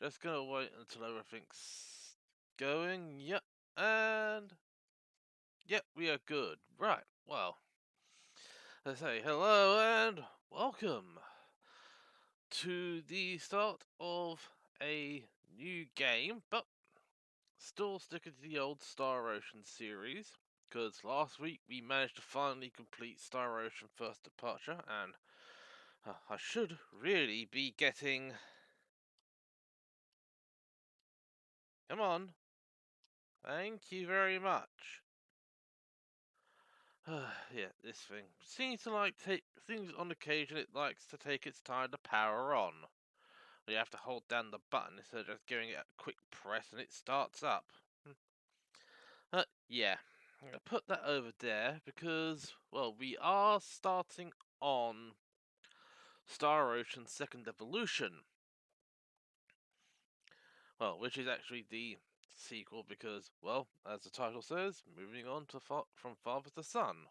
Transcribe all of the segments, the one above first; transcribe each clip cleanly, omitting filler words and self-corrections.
Just gonna wait until everything's going. Yep, and yep, we are good. Right. Well, let's say hello and welcome to the start of a new game, but still sticking to the old Star Ocean series. Because last week we managed to finally complete Star Ocean First Departure, and I should really be getting. Come on. Thank you very much. Yeah, this thing seems to like take things on occasion. It likes to take its time to power on. You have to hold down the button instead of just giving it a quick press and it starts up. Yeah, I'm gonna put that over there because, well, we are starting on Star Ocean Second Evolution. Well, which is actually the sequel because, well, as the title says, moving on to from father to son.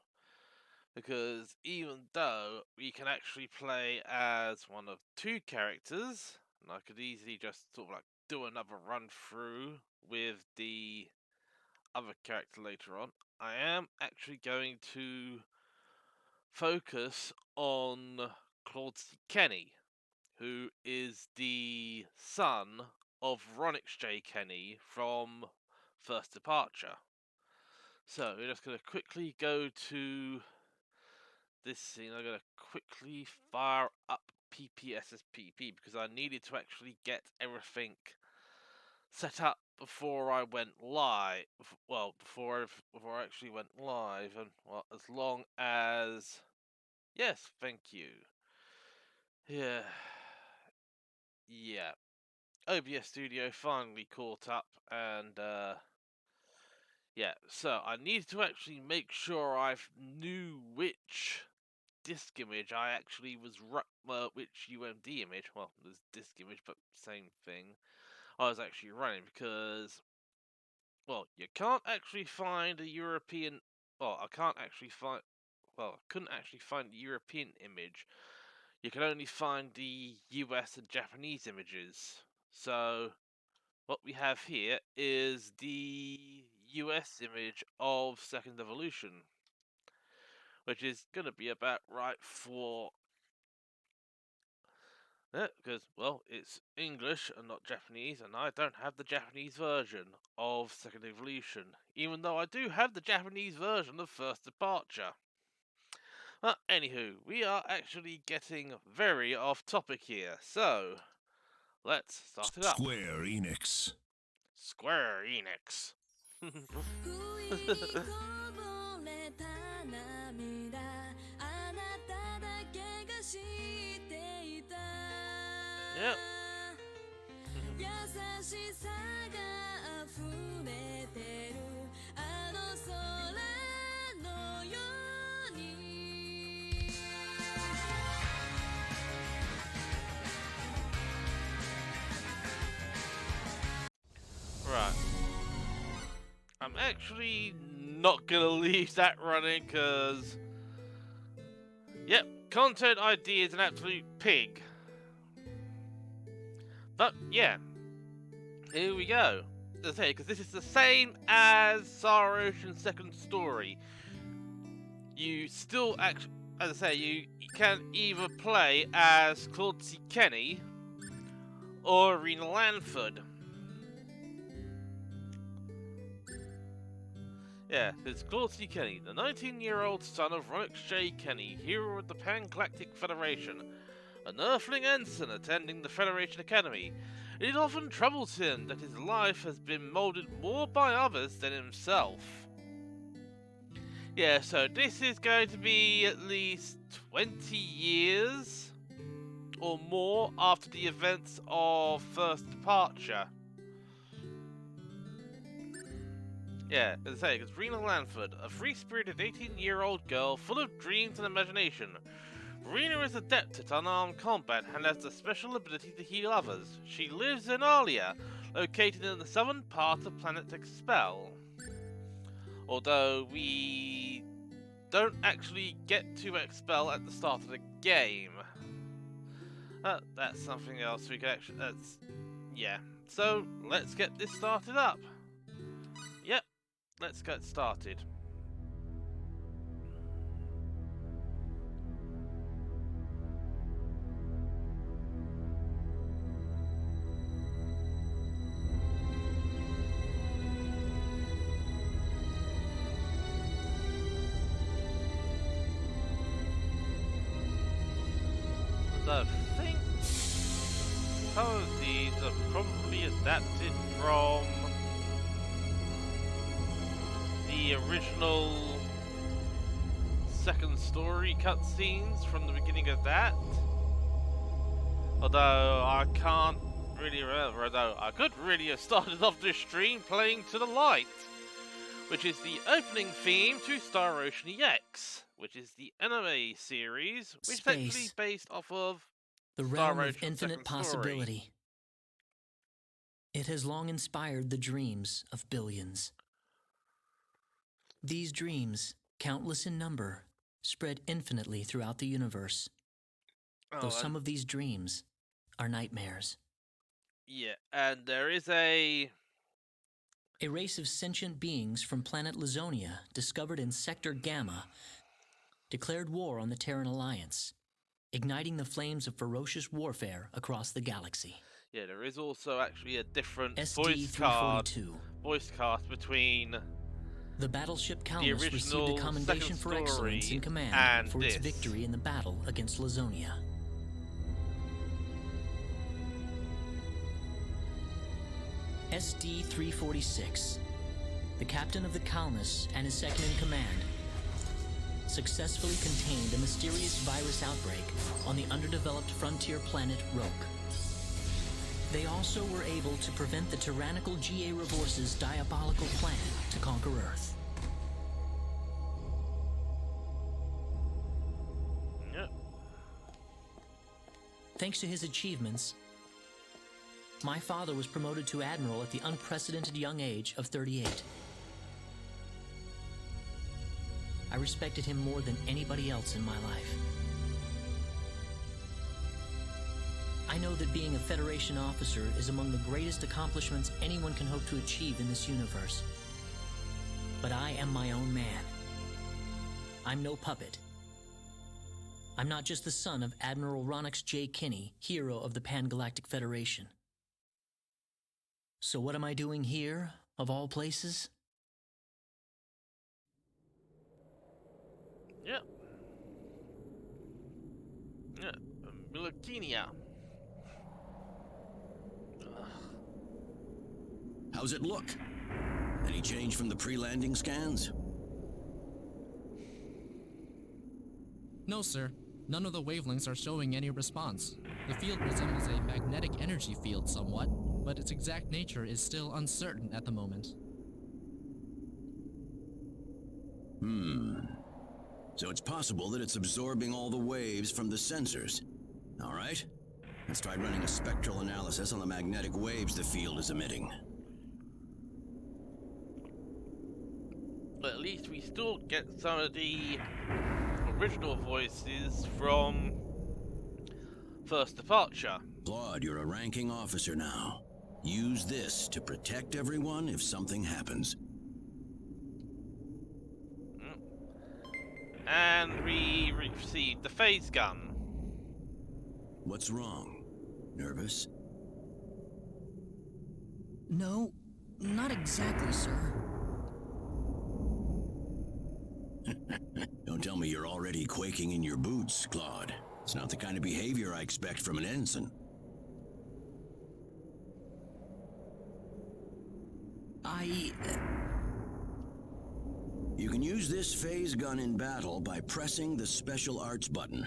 Because even though we can actually play as one of two characters, and I could easily just sort of like do another run through with the other character later on, I am actually going to focus on Claude C. Kenny, who is the son of Ronix J. Kenny from First Departure. So we're just going to quickly go to this scene. I'm going to quickly fire up PPSSPP because I needed to actually get everything set up before I went live. Well, before I actually went live, and well, as long as yes, thank you. Yeah, yeah. OBS Studio finally caught up, and yeah. So I needed to actually make sure I knew which disk image I actually was which UMD image, well, there's disk image, but same thing, I was actually running because, well, you can't actually find a European, well, I can't actually find, well, I couldn't actually find the European image. You can only find the US and Japanese images. So, what we have here is the US image of Second Evolution, which is going to be about right for yeah, because, well, it's English and not Japanese, and I don't have the Japanese version of Second Evolution, even though I do have the Japanese version of First Departure. Anywho, we are actually getting very off topic here, so let's start it up. Square Enix. Square Enix. Yep. 優しさが溢れてるあの空のように Right. I'm actually not gonna leave that running because, yep, Content ID is an absolute pig. But yeah, here we go. As I say, because this is the same as Star Ocean's second story. You still as I say, you can either play as Claude C. Kenny or Rena Lanford. Yeah, it's Claude C. Kenny, the 19-year-old son of Ronix J. Kenny, hero of the Pan-Galactic Federation, an Earthling ensign attending the Federation Academy. It often troubles him that his life has been moulded more by others than himself. Yeah, so this is going to be at least 20 years or more after the events of First Departure. Yeah, as I say, it's Rena Lanford, a free-spirited 18-year-old girl full of dreams and imagination. Rena is adept at unarmed combat and has the special ability to heal others. She lives in Alia, located in the southern part of planet Expel. Although we don't actually get to Expel at the start of the game. That's something else we can actually. Yeah, so let's get this started up. Yep, let's get started. I think some of these are probably adapted from the original second story cutscenes from the beginning of that. Although I can't really remember, although I could really have started off this stream playing To the Light, which is the opening theme to Star Ocean EX, which is the anime series, which is actually Space. based off of The Star realm of Ocean infinite second story. possibility. It has long inspired the dreams of billions. These dreams, countless in number, spread infinitely throughout the universe, though some of these dreams are nightmares. Yeah, and there is a race of sentient beings from planet Lazonia, discovered in Sector Gamma, declared war on the Terran Alliance, igniting the flames of ferocious warfare across the galaxy. Yeah, there is also actually a different SD-342. voice cast between The battleship the Calmus received original a commendation second for excellence story in command and for its this. victory in the battle against Lazonia. SD-346, the captain of the Calmus and his second in command, successfully contained a mysterious virus outbreak on the underdeveloped frontier planet Roke. They also were able to prevent the tyrannical G.A. Revorce's diabolical plan to conquer Earth. Yep. Thanks to his achievements, my father was promoted to admiral at the unprecedented young age of 38. I respected him more than anybody else in my life. I know that being a Federation officer is among the greatest accomplishments anyone can hope to achieve in this universe. But I am my own man. I'm no puppet. I'm not just the son of Admiral Ronix J. Kinney, hero of the Pan-Galactic Federation. So what am I doing here, of all places? Yep. Yeah. Milakinia. How's it look? Any change from the pre-landing scans? No, sir. None of the wavelengths are showing any response. The field resembles a magnetic energy field somewhat, but its exact nature is still uncertain at the moment. So it's possible that it's absorbing all the waves from the sensors. All right. Let's try running a spectral analysis on the magnetic waves the field is emitting. But at least we still get some of the original voices from First Departure. Claude, you're a ranking officer now. Use this to protect everyone if something happens. And we received the phase gun. What's wrong? Nervous? No, not exactly, sir. Don't tell me you're already quaking in your boots, Claude. It's not the kind of behavior I expect from an ensign. You can use this phase gun in battle by pressing the special arts button.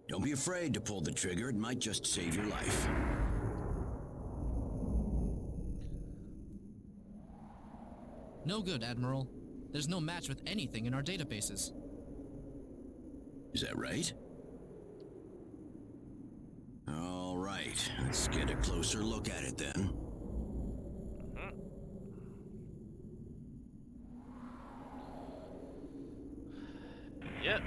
Don't be afraid to pull the trigger, it might just save your life. No good, Admiral. There's no match with anything in our databases. Is that right? All right, let's get a closer look at it then. Yep.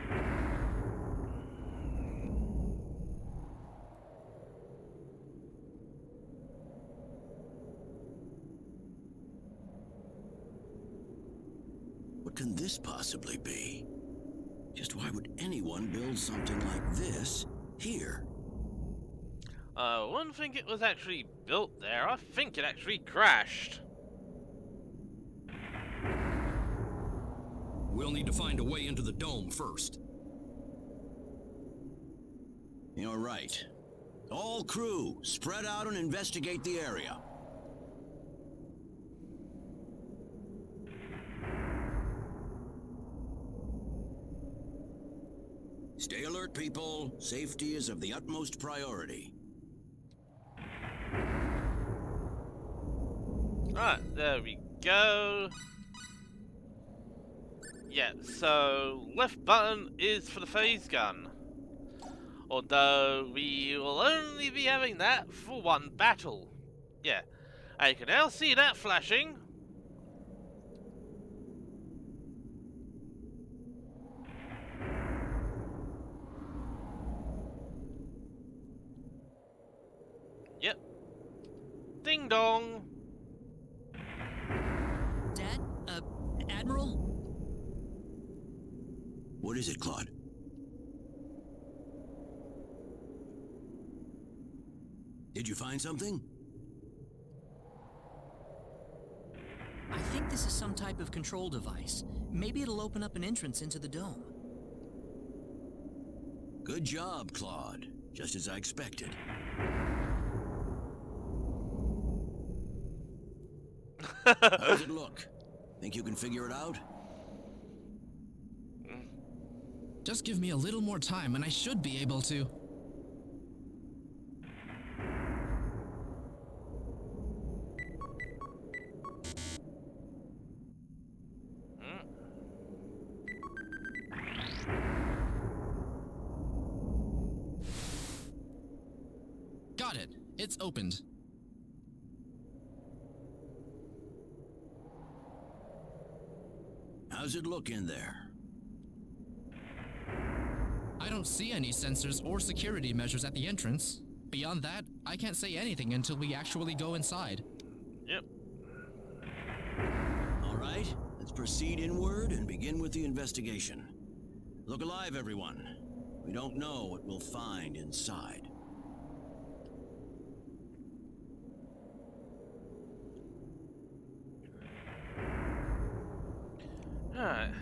What can this possibly be? Just why would anyone build something like this here? I wouldn't think it was actually built there. I think it actually crashed. We'll need to find a way into the dome first. You're right. All crew, spread out and investigate the area. Stay alert, people. Safety is of the utmost priority. Right, there we go. Yeah, so left button is for the phase gun. Although we will only be having that for one battle. Yeah, and you can now see that flashing. Yep. Ding dong. Dad? Admiral? What is it, Claude? Did you find something? I think this is some type of control device. Maybe it'll open up an entrance into the dome. Good job, Claude. Just as I expected. How's it look? Think you can figure it out? Just give me a little more time and I should be able to. Got it. It's opened. How's it look in there? I don't see any sensors or security measures at the entrance. Beyond that, I can't say anything until we actually go inside. Yep. All right, let's proceed inward and begin with the investigation. Look alive, everyone. We don't know what we'll find inside. Alright.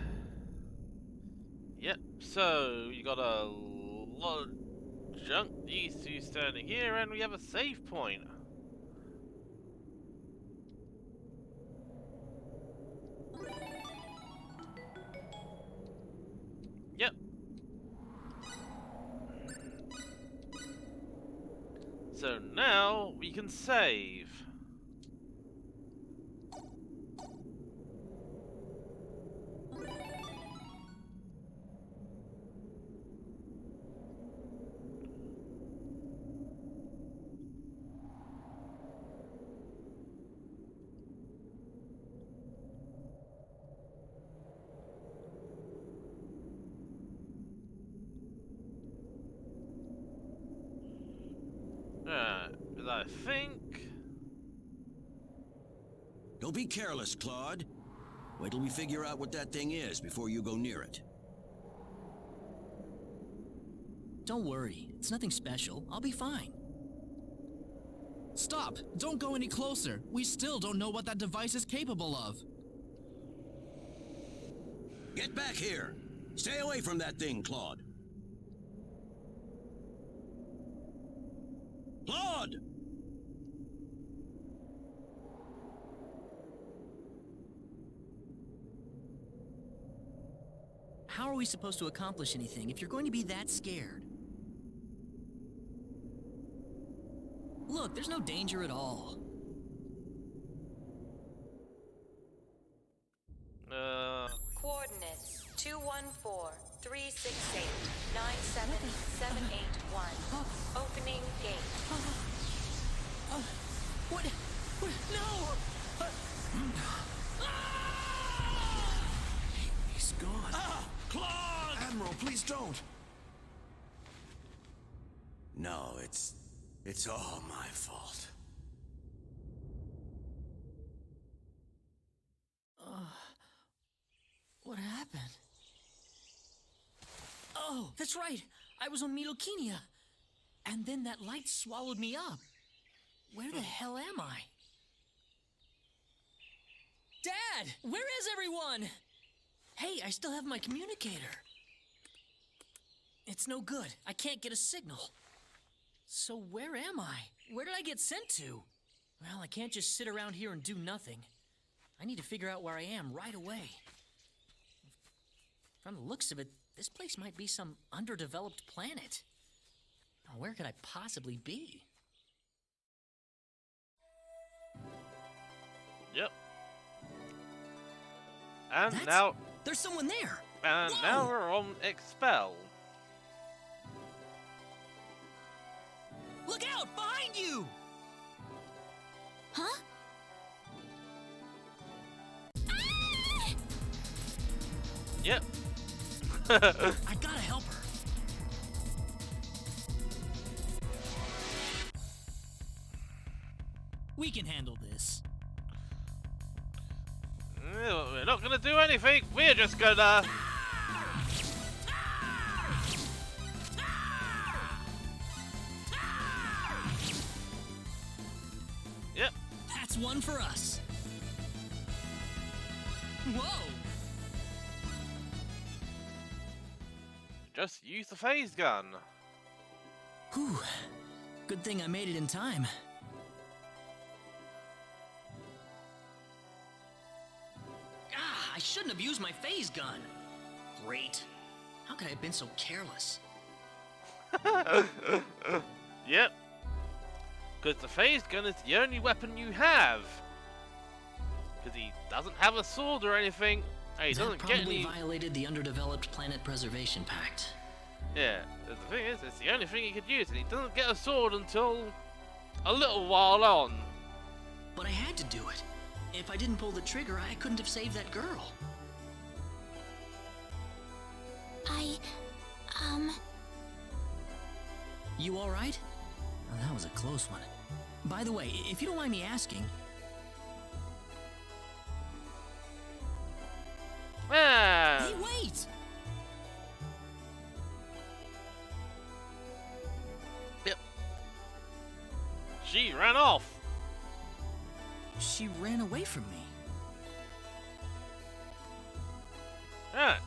Yep, so you got a lot of junk, these two standing here, and we have a save point. Yep. So now we can save. But I think... Don't be careless, Claude. Wait till we figure out what that thing is before you go near it. Don't worry, it's nothing special. I'll be fine. Stop! Don't go any closer! We still don't know what that device is capable of! Get back here! Stay away from that thing, Claude! Claude! How are we supposed to accomplish anything if you're going to be that scared? Look, there's no danger at all. Coordinates 214-368-97781. Opening gate. What? No! He's gone. Claude! Admiral, please don't. No, it's all my fault. That's right. I was on Midokiniya. And then that light swallowed me up. Where the hell am I? Dad! Where is everyone? Hey, I still have my communicator. It's no good. I can't get a signal. So where am I? Where did I get sent to? Well, I can't just sit around here and do nothing. I need to figure out where I am right away. From the looks of it, this place might be some underdeveloped planet. Now, where could I possibly be? Yep. And That's- now, There's someone there! and Whoa! now we're on Expel. Look out! Behind you! Huh? Yep. I gotta help her. We can handle this. We're not gonna do anything. We're just gonna. Yep. That's one for us. Whoa! Just use the phase gun. Whew. Good thing I made it in time. I shouldn't have used my phase gun. Great. How could I have been so careless? Yep. Because the phase gun is the only weapon you have. Because he doesn't have a sword or anything. And he That doesn't get probably any. violated the Underdeveloped Planet Preservation Pact. Yeah. The thing is, it's the only thing he could use, and he doesn't get a sword until a little while on. But I had to do it. If I didn't pull the trigger, I couldn't have saved that girl. You alright? Oh, that was a close one. By the way, if you don't mind me asking, Ah. hey, wait! Yep. She ran off. She ran away from me. Yeah.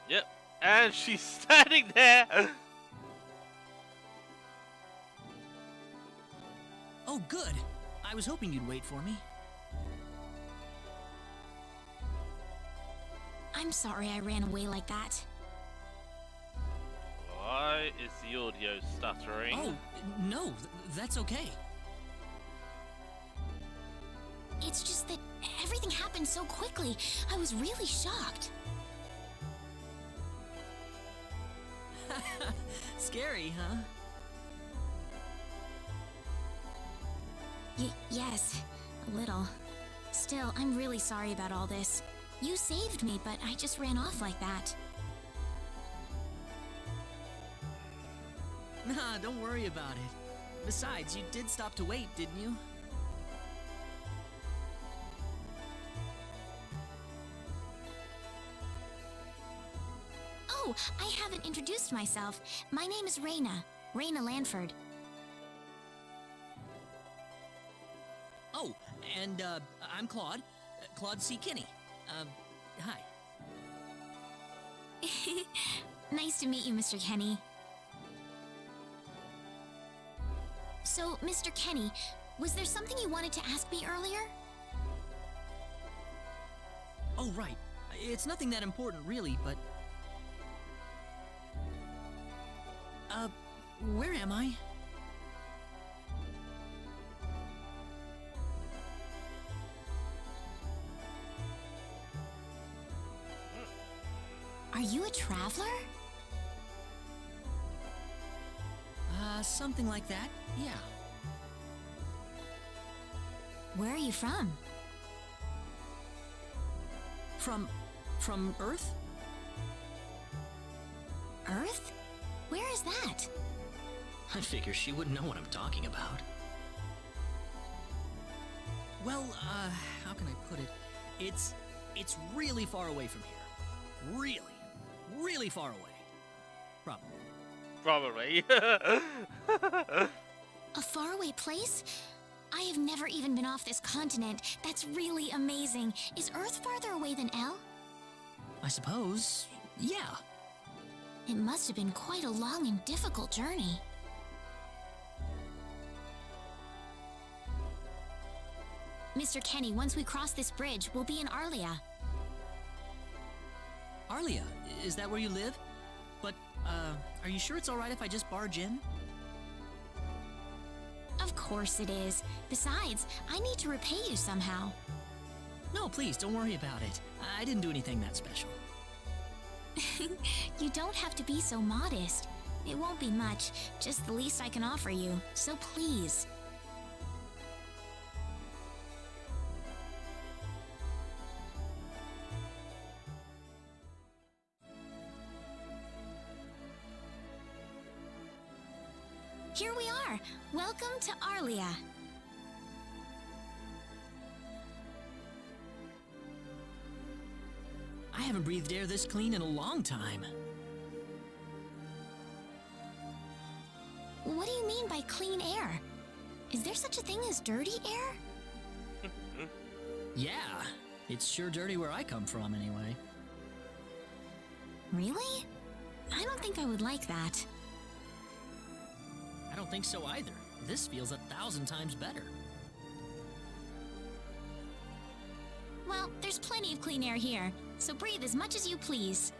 Yep. And she's standing there. Oh, good. I was hoping you'd wait for me. I'm sorry I ran away like that. Why is the audio stuttering? Oh, no, that's okay. It's just that everything happened so quickly. I was really shocked. Scary, huh? Yes, a little. Still, I'm really sorry about all this. You saved me, but I just ran off like that. Nah, don't worry about it. Besides, you did stop to wait, didn't you? Oh, I haven't introduced myself. My name is Reyna. Reyna Lanford. Oh, and, I'm Claude. Claude C. Kinney. Hi. Nice to meet you, Mr. Kenny. So, Mr. Kenny, was there something you wanted to ask me earlier? Oh, right. It's nothing that important, really, but... where am I? Are you a traveler? Something like that, yeah. Where are you from? From Earth? Earth? Where is that? I figure she wouldn't know what I'm talking about. Well, how can I put it? It's really far away from here. Really, really far away. Probably. Probably. A faraway place? I have never even been off this continent. That's really amazing. Is Earth farther away than L? I suppose, yeah. It must have been quite a long and difficult journey. Mr. Kenny, once we cross this bridge, we'll be in Arlia. Arlia, is that where you live? But, are you sure it's alright if I just barge in? Of course it is. Besides, I need to repay you somehow. No, please, don't worry about it. I didn't do anything that special. You don't have to be so modest. It won't be much, just the least I can offer you, so please. Here we are. Welcome to Arlia. I haven't breathed air this clean in a long time. What do you mean by clean air? Is there such a thing as dirty air? Yeah, it's sure dirty where I come from anyway. Really? I don't think I would like that. I don't think so either. This feels 1,000 times better. Well, there's plenty of clean air here, so breathe as much as you please.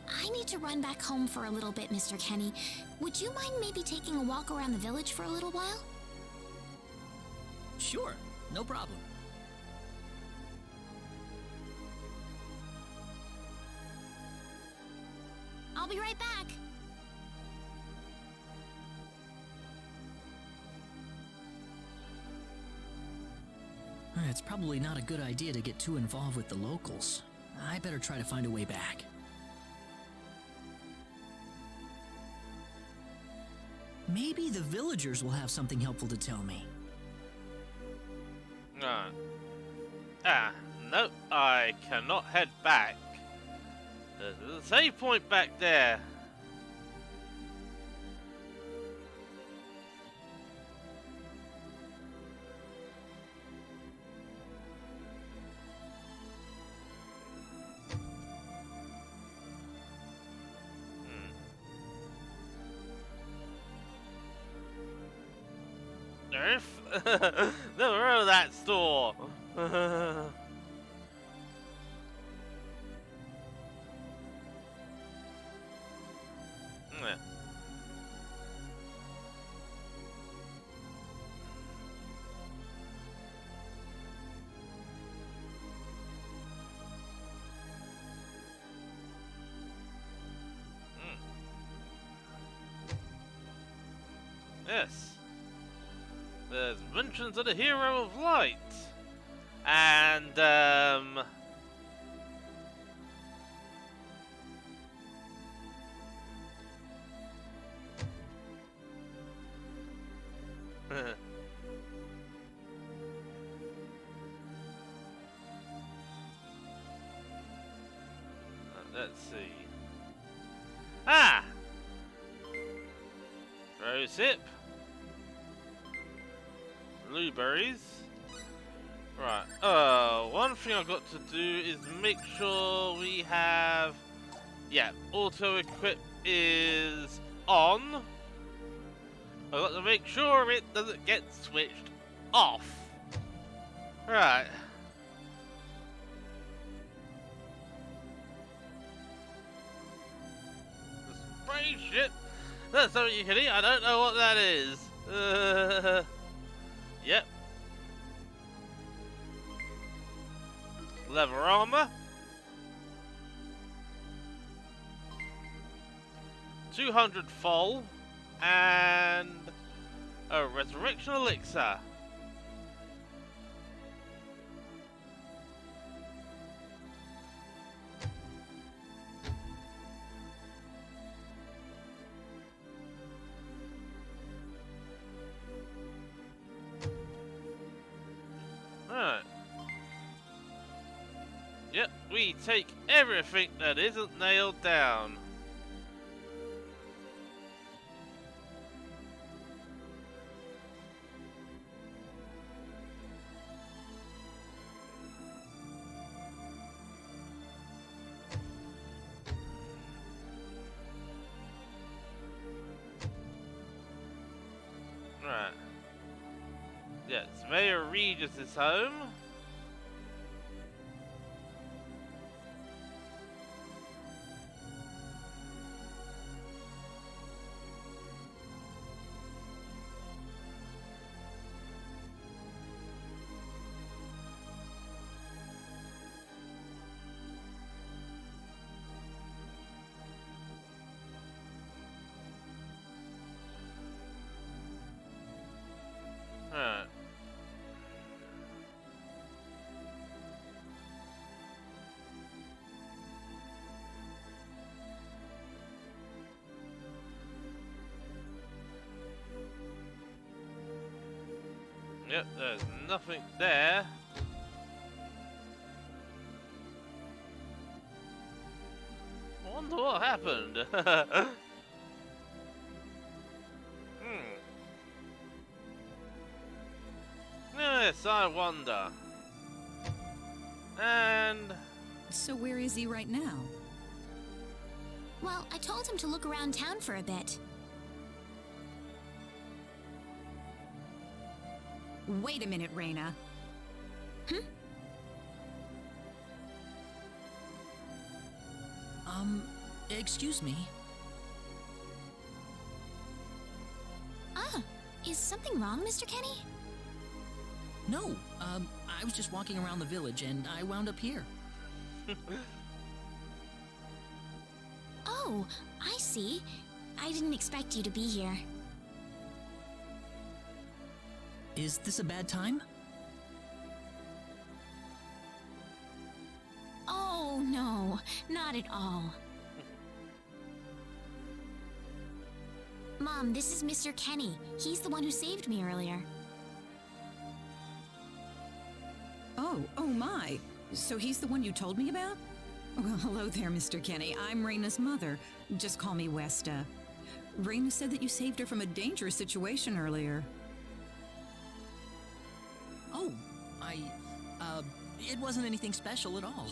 I need to run back home for a little bit, Mr. Kenny. Would you mind maybe taking a walk around the village for a little while? Sure, no problem. I'll be right back. It's probably not a good idea to get too involved with the locals. I better try to find a way back. Maybe the villagers will have something helpful to tell me. No, I cannot head back. There's a save point back there. Earth? Never heard of that store. Yes. There's mentions of the Hero of Light. And, let's see. Ah! Rosehip. Blueberries. Right. One thing I've got to do is make sure we have... Yeah, auto-equip is on. I've got to make sure it doesn't get switched off. Right. The spaceship? That's something you can eat? I don't know what that is. Yep. Leather armor. 200 full. And a resurrection elixir. we take everything that isn't nailed down. Right. Yes, Mayor Regis is home. Alright. Yep, there's nothing there. I wonder what happened. Yes, I wonder. And So where is he right now? Well, I told him to look around town for a bit. Wait a minute, Reina. Excuse me. Ah, is something wrong, Mr. Kenny? No, I was just walking around the village and I wound up here. Oh, I see. I didn't expect you to be here. Is this a bad time? Oh, no, not at all. Mom, this is Mr. Kenny. He's the one who saved me earlier. Oh my. So he's the one you told me about? Well, hello there, Mr. Kenny. I'm Reina's mother. Just call me Westa. Reina said that you saved her from a dangerous situation earlier. Oh, it wasn't anything special at all.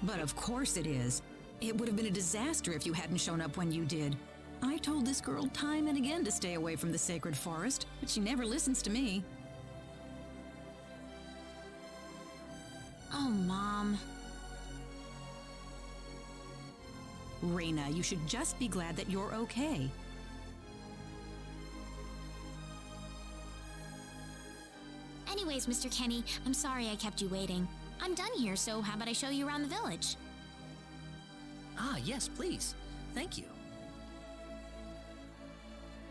But of course it is. It would have been a disaster if you hadn't shown up when you did. I told this girl time and again to stay away from the sacred forest, but she never listens to me. Oh, Mom. Reina, you should just be glad that you're okay. Anyways, Mr. Kenny, I'm sorry I kept you waiting. I'm done here, so how about I show you around the village? Ah, yes, please. Thank you.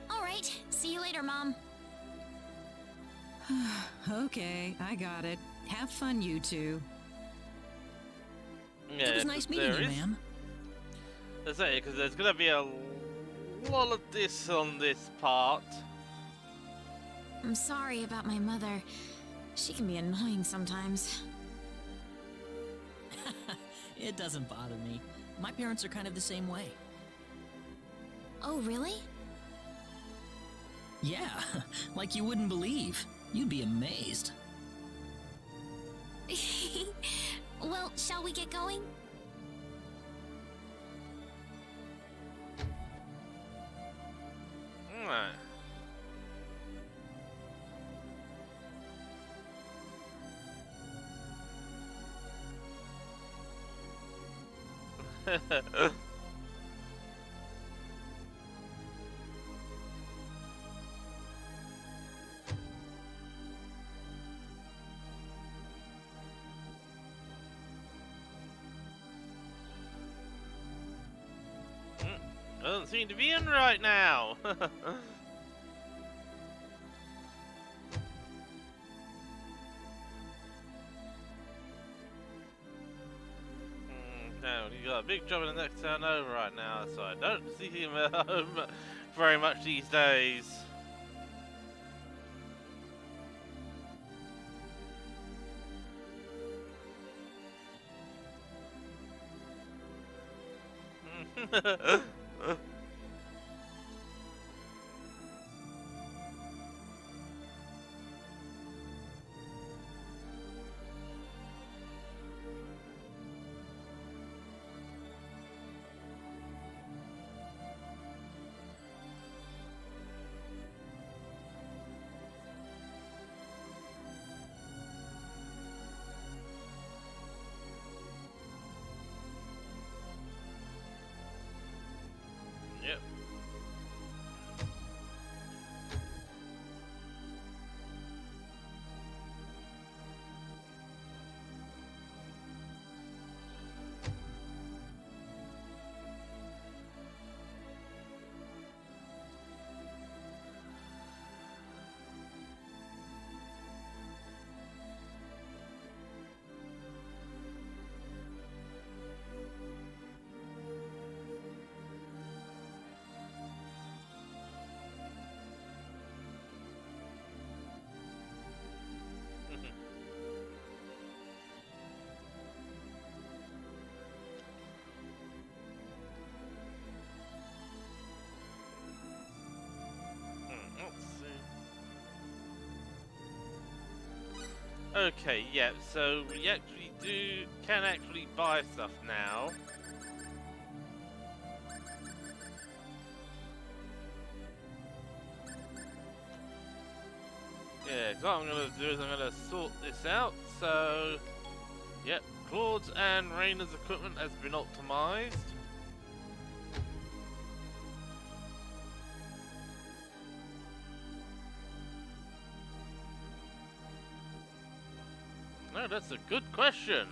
All right, see you later, Mom. Okay, I got it. Have fun, you two. yeah, It was nice meeting there you, is- ma'am. That's it, because there's gonna be a lot of this on this part. I'm sorry about my mother. She can be annoying sometimes. It doesn't bother me. My parents are kind of the same way. Oh, really? Yeah, like you wouldn't believe. You'd be amazed. Well, shall we get going? Alright. Doesn't seem to be in right now. No, you got a big job in the next town over right now, so I don't see him at home very much these days. Yep. Let's see. Okay, yeah, so we actually can actually buy stuff now. Yeah, so what I'm gonna do is I'm gonna sort this out. So, yep, Claude's and Raina's equipment has been optimized. No, that's a good question.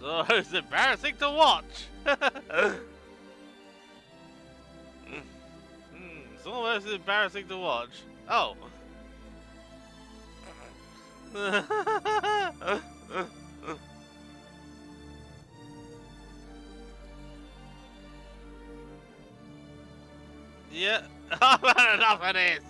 So it's embarrassing to watch. It's almost embarrassing to watch. Oh. Yeah, I've had enough of this.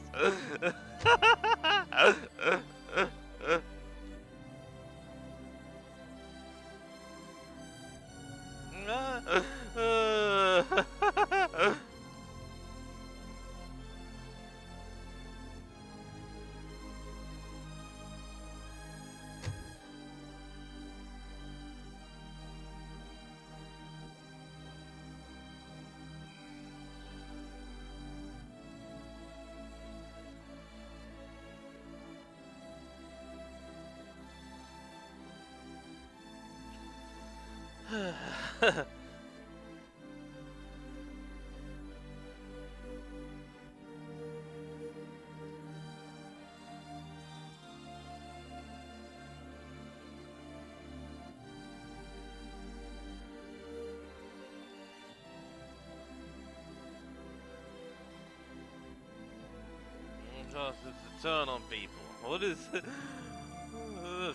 Just to turn on people. What is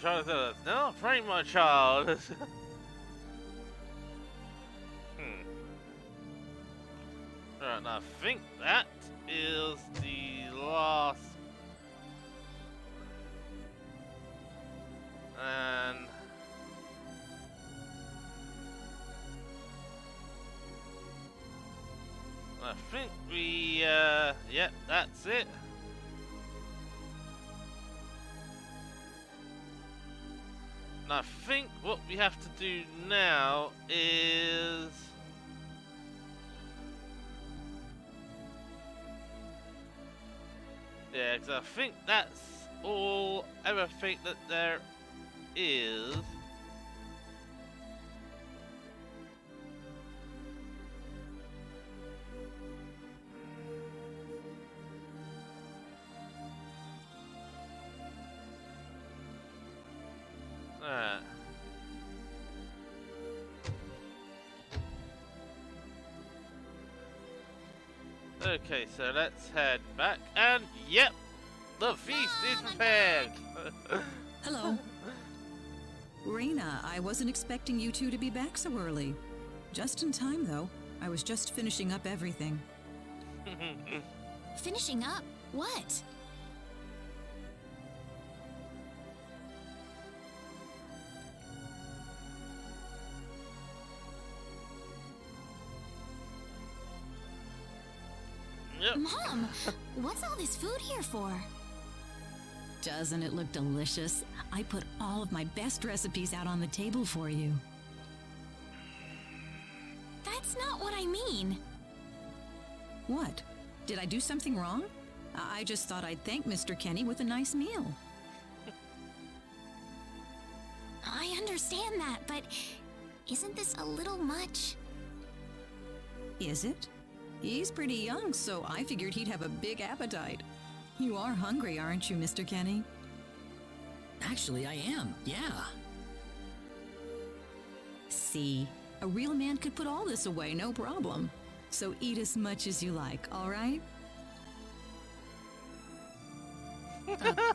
trying to tell us? No, frame my child. Right, now I think that is the last. And I think we, yep, that's it. And I think what we have to do now is... Yeah, because I think that's all, everything that there is. Alright. Okay, so let's head back, and yep, The feast is prepared! Hello. Reina, I wasn't expecting you two to be back so early. Just in time, though. I was just finishing up everything. Finishing up? What? Yep. Mom, what's all this food here for? Doesn't it look delicious? I put all of my best recipes out on the table for you. That's not what I mean. What? Did I do something wrong? I just thought I'd thank Mr. Kenny with a nice meal. I understand that, but isn't this a little much? Is it? He's pretty young, so I figured he'd have a big appetite. You are hungry, aren't you, Mr. Kenny? Actually, I am. Yeah. See, a real man could put all this away, no problem. So eat as much as you like, all right?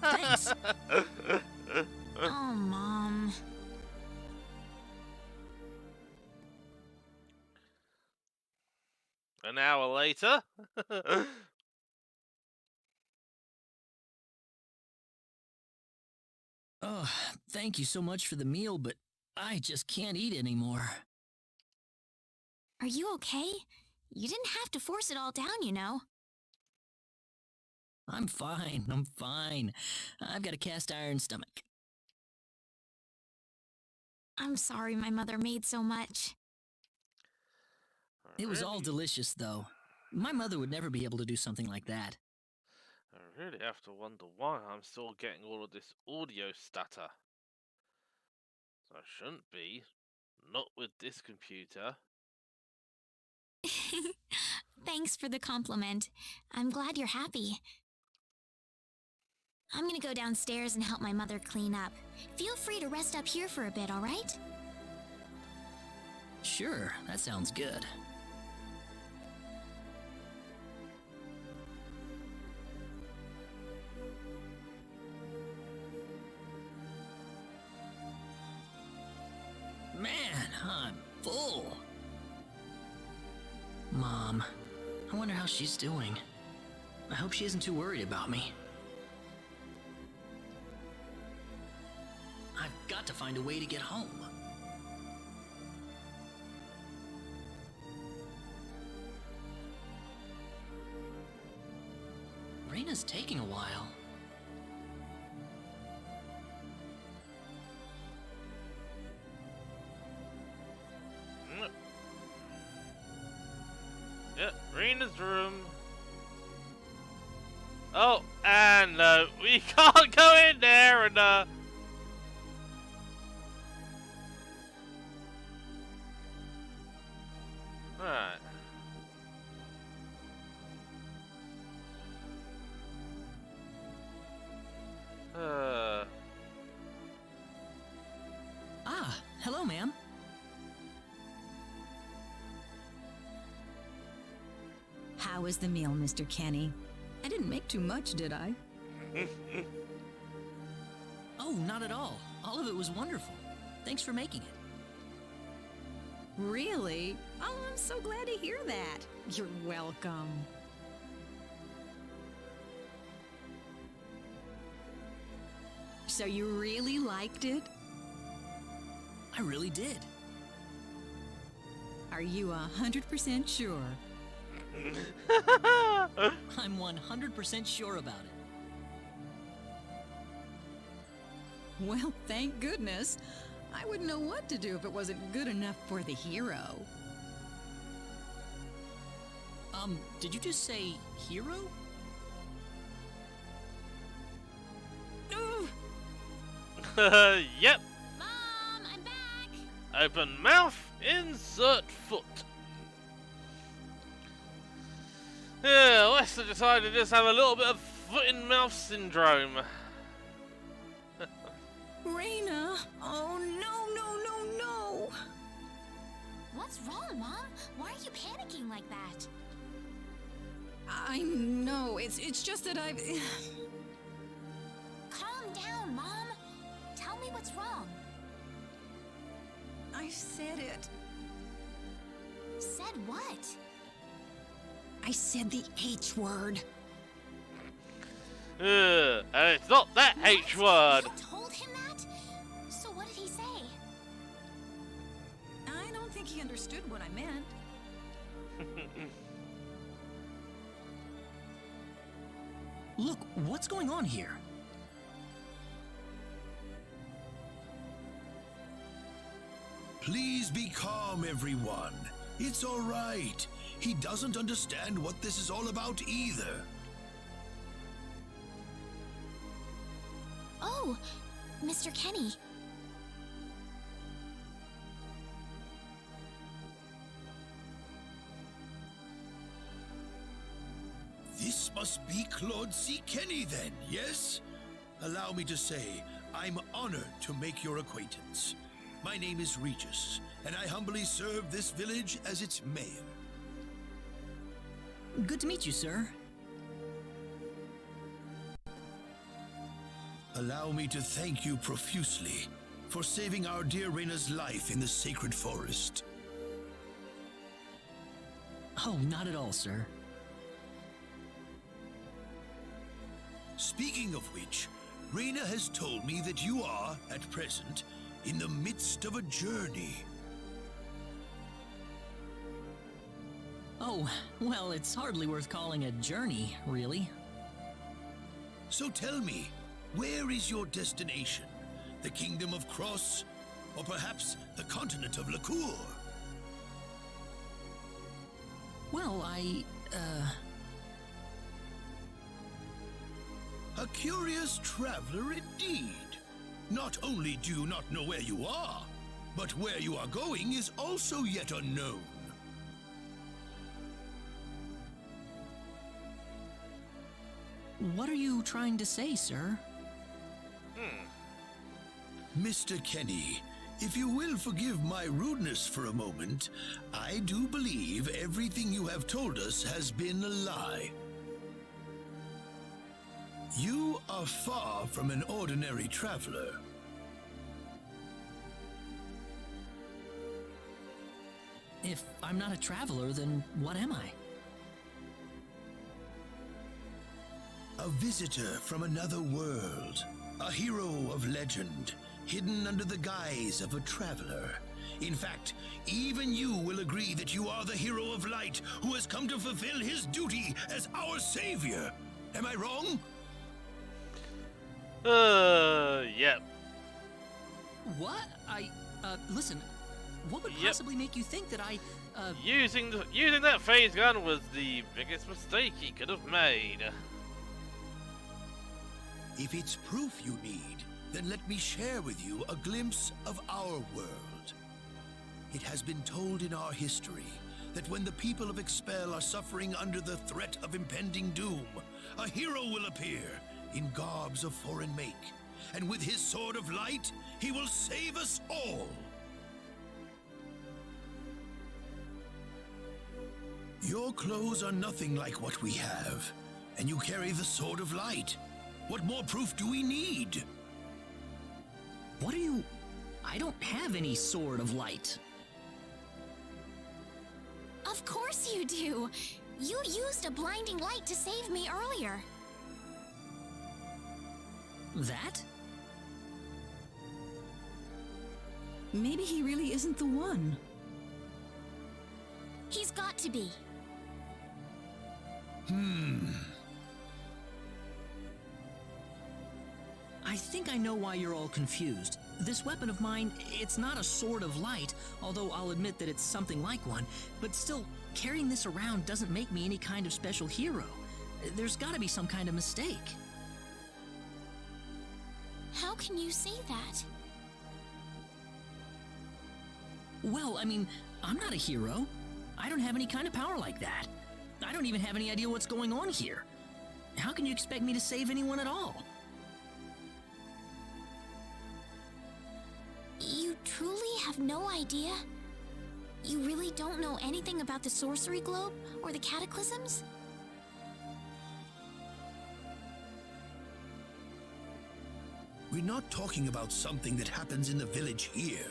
Thanks. Oh, Mom. An hour later. Oh, thank you so much for the meal, but I just can't eat anymore. Are you okay? You didn't have to force it all down, you know. I'm fine. I'm fine. I've got a cast iron stomach. I'm sorry my mother made so much. It was all Really- delicious, though. My mother would never be able to do something like that. I really have to wonder why I'm still getting all of this audio stutter. So I shouldn't be. Not with this computer. Thanks for the compliment. I'm glad you're happy. I'm gonna go downstairs and help my mother clean up. Feel free to rest up here for a bit, alright? Sure, that sounds good. Man, I'm full. Mom, I wonder how she's doing. I hope she isn't too worried about me. I've got to find a way to get home. Reina's taking a while. Mm. Yep, Rena's room. Oh, and no, we can't go in there and Alright. Ah, hello, ma'am. How was the meal, Mr. Kenny? I didn't make too much, did I? Oh, not at all. All of it was wonderful. Thanks for making it. Really? Oh, I'm so glad to hear that. You're welcome. So you really liked it? I really did. Are you 100% sure? I'm 100% sure about it. Well, thank goodness. I wouldn't know what to do if it wasn't good enough for the hero. Did you just say hero? Yep. Mom, I'm back! Open mouth, insert foot. Yeah, Lester decided to just have a little bit of foot in mouth syndrome. Reina! Oh, no. What's wrong, Mom? Why are you panicking like that? I know. It's just that I've... What's wrong? I said it. Said what? I said the H word. And it's not that H word. You told him that? So what did he say? I don't think he understood what I meant. Look, what's going on here? Please be calm, everyone. It's all right. He doesn't understand what this is all about either. Oh, Mr. Kenny. This must be Claude C. Kenny then, yes? Allow me to say, I'm honored to make your acquaintance. My name is Regis, and I humbly serve this village as its mayor. Good to meet you, sir. Allow me to thank you profusely for saving our dear Reina's life in the sacred forest. Oh, not at all, sir. Speaking of which, Reina has told me that you are, at present, in the midst of a journey. Oh, well, it's hardly worth calling a journey, really. So tell me, where is your destination? The Kingdom of Cross? Or perhaps the continent of Lacour? Well, A curious traveler indeed. Not only do you not know where you are, but where you are going is also yet unknown. What are you trying to say, sir? Mr. Kenny, if you will forgive my rudeness for a moment, I do believe everything you have told us has been a lie. You are far from an ordinary traveler. If I'm not a traveler, then what am I? A visitor from another world. A hero of legend, hidden under the guise of a traveler. In fact, even you will agree that you are the hero of light who has come to fulfill his duty as our savior. Am I wrong? Yep. What? Listen, what would Yep. possibly make you think that Using that phase gun was the biggest mistake he could have made. If it's proof you need, then let me share with you a glimpse of our world. It has been told in our history that when the people of Expel are suffering under the threat of impending doom, a hero will appear in garbs of foreign make, and with his sword of light, he will save us all. Your clothes are nothing like what we have, and you carry the sword of light. What more proof do we need? What are you... I don't have any sword of light. Of course you do. You used a blinding light to save me earlier. That? Maybe he really isn't the one. He's got to be. I think I know why you're all confused. This weapon of mine, it's not a sword of light, although I'll admit that it's something like one, but still, carrying this around doesn't make me any kind of special hero. There's gotta be some kind of mistake. How can you say that? Well, I mean, I'm not a hero. I don't have any kind of power like that. I don't even have any idea what's going on here. How can you expect me to save anyone at all? You truly have no idea? You really don't know anything about the sorcery globe or the cataclysms? We're not talking about something that happens in the village here.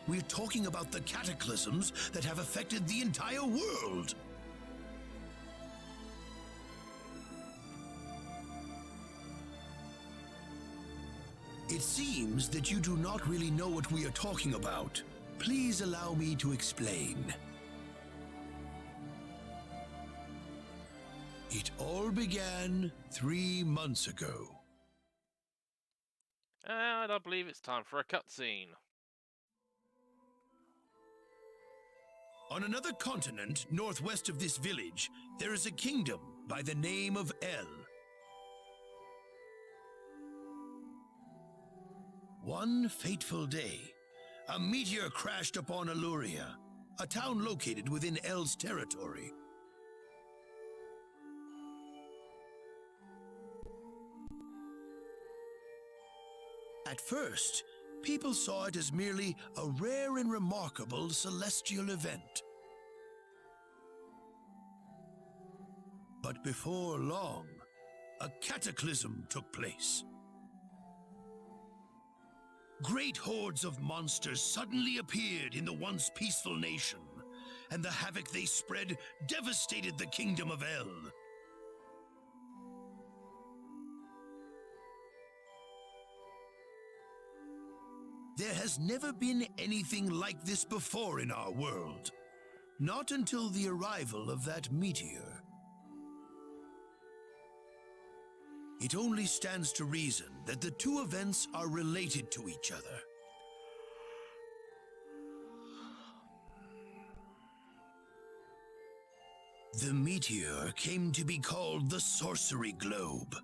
We're talking about the cataclysms that have affected the entire world. It seems that you do not really know what we are talking about. Please allow me to explain. It all began 3 months ago. And I believe it's time for a cutscene. On another continent, northwest of this village, there is a kingdom by the name of El. One fateful day, a meteor crashed upon Aluria, a town located within El's territory. At first, people saw it as merely a rare and remarkable celestial event. But before long, a cataclysm took place. Great hordes of monsters suddenly appeared in the once peaceful nation, and the havoc they spread devastated the kingdom of El. There has never been anything like this before in our world. Not until the arrival of that meteor. It only stands to reason that the two events are related to each other. The meteor came to be called the Sorcery Globe,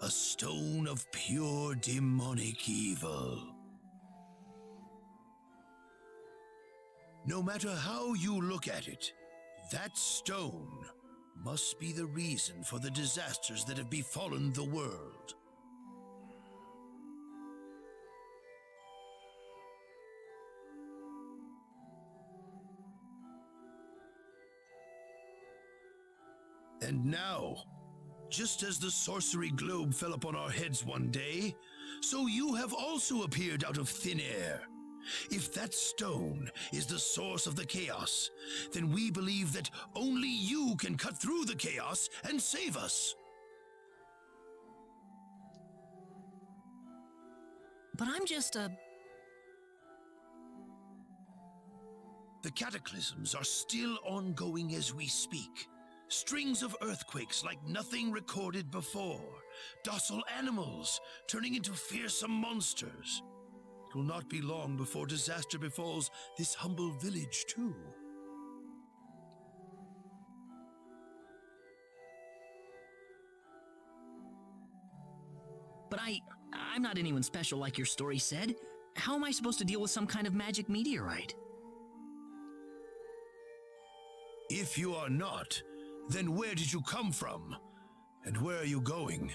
a stone of pure demonic evil. No matter how you look at it, that stone must be the reason for the disasters that have befallen the world. And now, just as the sorcery globe fell upon our heads one day, so you have also appeared out of thin air. If that stone is the source of the chaos, then we believe that only you can cut through the chaos and save us. But I'm just a... The cataclysms are still ongoing as we speak. Strings of earthquakes like nothing recorded before. Docile animals turning into fearsome monsters. It will not be long before disaster befalls this humble village, too. But I'm not anyone special like your story said. How am I supposed to deal with some kind of magic meteorite? If you are not, then where did you come from? And where are you going?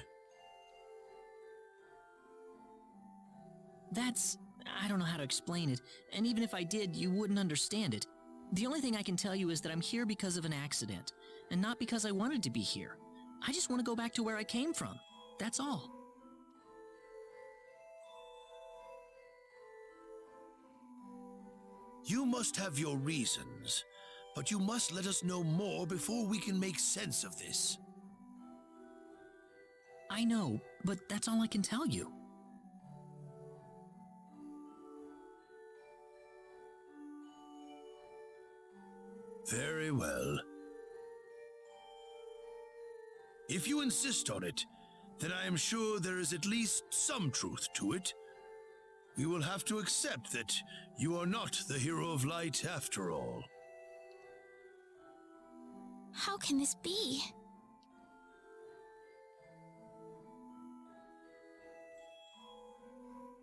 I don't know how to explain it, and even if I did, you wouldn't understand it. The only thing I can tell you is that I'm here because of an accident, and not because I wanted to be here. I just want to go back to where I came from. That's all. You must have your reasons, but you must let us know more before we can make sense of this. I know, but that's all I can tell you. Very well. If you insist on it, then I am sure there is at least some truth to it. We will have to accept that you are not the hero of light after all. How can this be?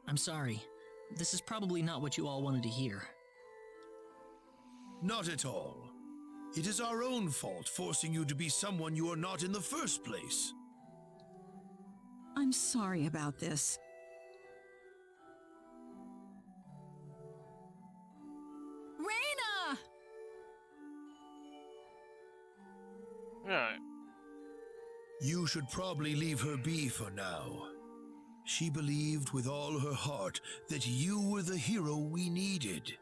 I'm sorry. This is probably not what you all wanted to hear. Not at all. It is our own fault forcing you to be someone you are not in the first place. I'm sorry about this. Reina! Alright. You should probably leave her be for now. She believed with all her heart that you were the hero we needed.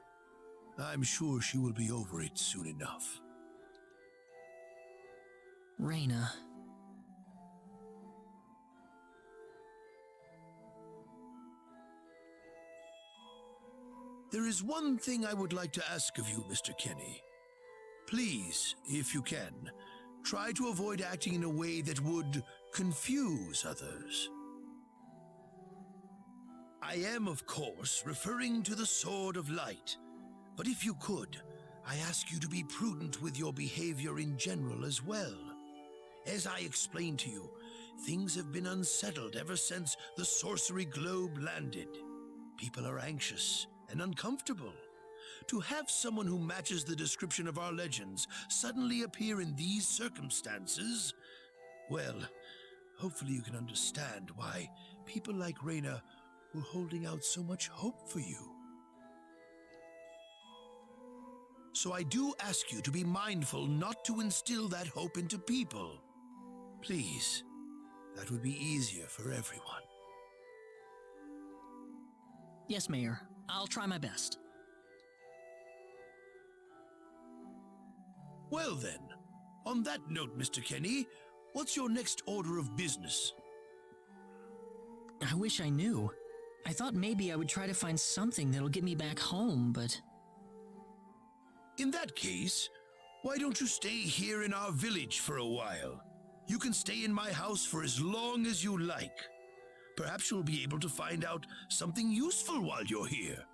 I'm sure she will be over it soon enough. Reyna. There is one thing I would like to ask of you, Mr. Kenny. Please, if you can, try to avoid acting in a way that would confuse others. I am, of course, referring to the Sword of Light, but if you could, I ask you to be prudent with your behavior in general as well. As I explained to you, things have been unsettled ever since the Sorcery Globe landed. People are anxious and uncomfortable. To have someone who matches the description of our legends suddenly appear in these circumstances, well, hopefully you can understand why people like Reyna were holding out so much hope for you. So I do ask you to be mindful not to instill that hope into people. Please, that would be easier for everyone. Yes, Mayor. I'll try my best. Well then, on that note, Mr. Kenny, what's your next order of business? I wish I knew. I thought maybe I would try to find something that'll get me back home, but... In that case, why don't you stay here in our village for a while? You can stay in my house for as long as you like. Perhaps you'll be able to find out something useful while you're here.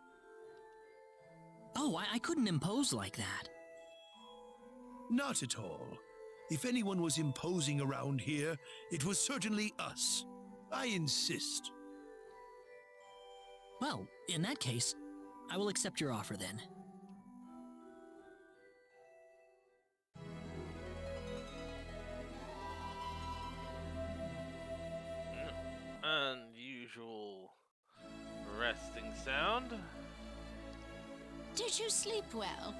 Oh, I couldn't impose like that. Not at all. If anyone was imposing around here, it was certainly us. I insist. Well, in that case, I will accept your offer then. Unusual resting sound. Did you sleep well?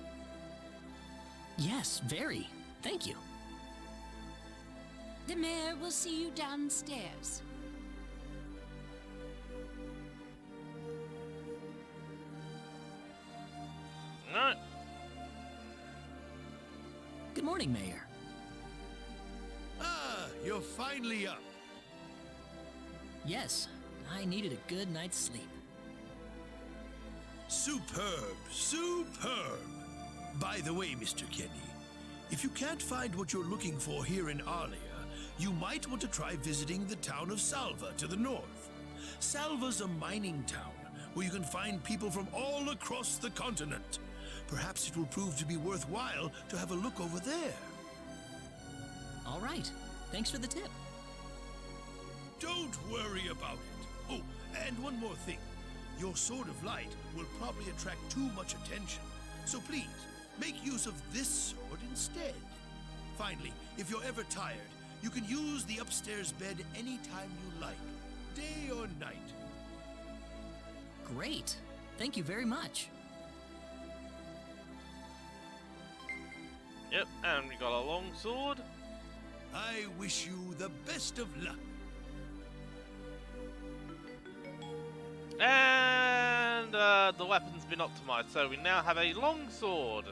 Yes, very. Thank you. The mayor will see you downstairs. Alright. Good morning, Mayor. Ah, you're finally up. Yes, I needed a good night's sleep. Superb, superb. By the way, Mr. Kenny, if you can't find what you're looking for here in Arlia, you might want to try visiting the town of Salva to the north. Salva's a mining town where you can find people from all across the continent. Perhaps it will prove to be worthwhile to have a look over there. All right. Thanks for the tip. Don't worry about it. Oh, and one more thing. Your Sword of Light will probably attract too much attention. So please, make use of this sword instead. Finally, if you're ever tired, you can use the upstairs bed anytime you like, day or night. Great. Thank you very much. Yep, and we got a long sword. I wish you the best of luck. And the weapon's been optimized, so we now have a long sword.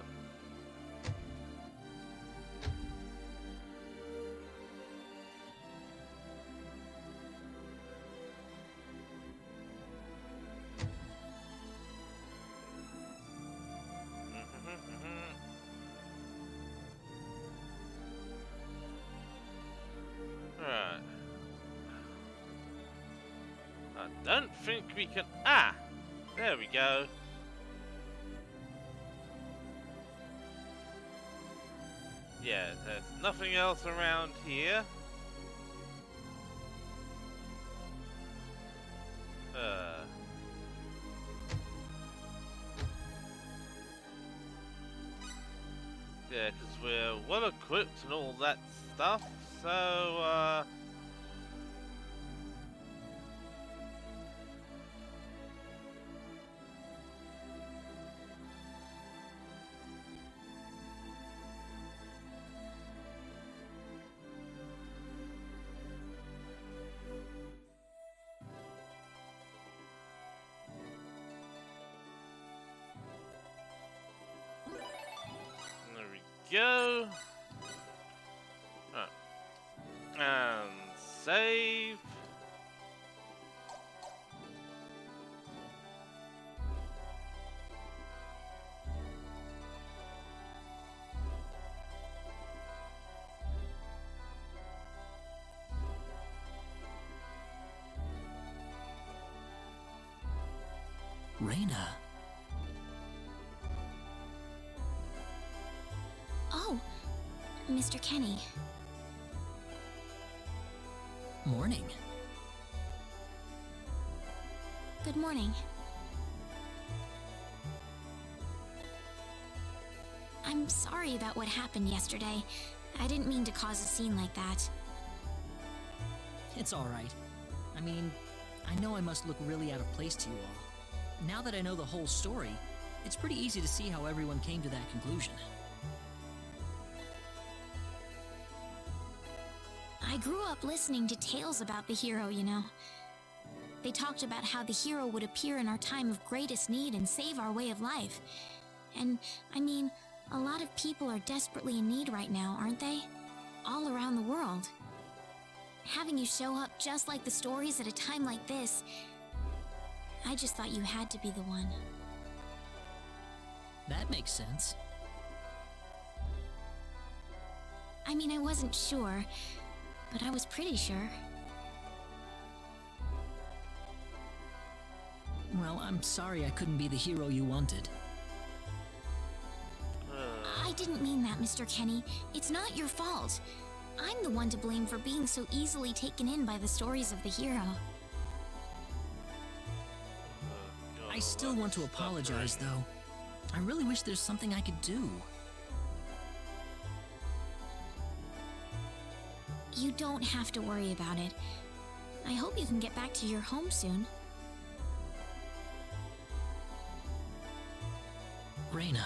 Right. I don't think we can... Ah! There we go. Yeah, there's nothing else around here. Yeah, because we're well equipped and all that stuff, so go. Alright. And save. Reina. Oh, Mr. Kenny. Morning. Good morning. I'm sorry about what happened yesterday. I didn't mean to cause a scene like that. It's alright. I mean, I know I must look really out of place to you all. Now that I know the whole story, it's pretty easy to see how everyone came to that conclusion. I grew up listening to tales about the hero, you know. They talked about how the hero would appear in our time of greatest need and save our way of life. And, I mean, a lot of people are desperately in need right now, aren't they? All around the world. Having you show up just like the stories at a time like this, I just thought you had to be the one. That makes sense. I mean, I wasn't sure, but I was pretty sure. Well, I'm sorry I couldn't be the hero you wanted. I didn't mean that, Mr. Kenny. It's not your fault. I'm the one to blame for being so easily taken in by the stories of the hero. I still want to apologize, though. I really wish there's something I could do. You don't have to worry about it. I hope you can get back to your home soon. Reina.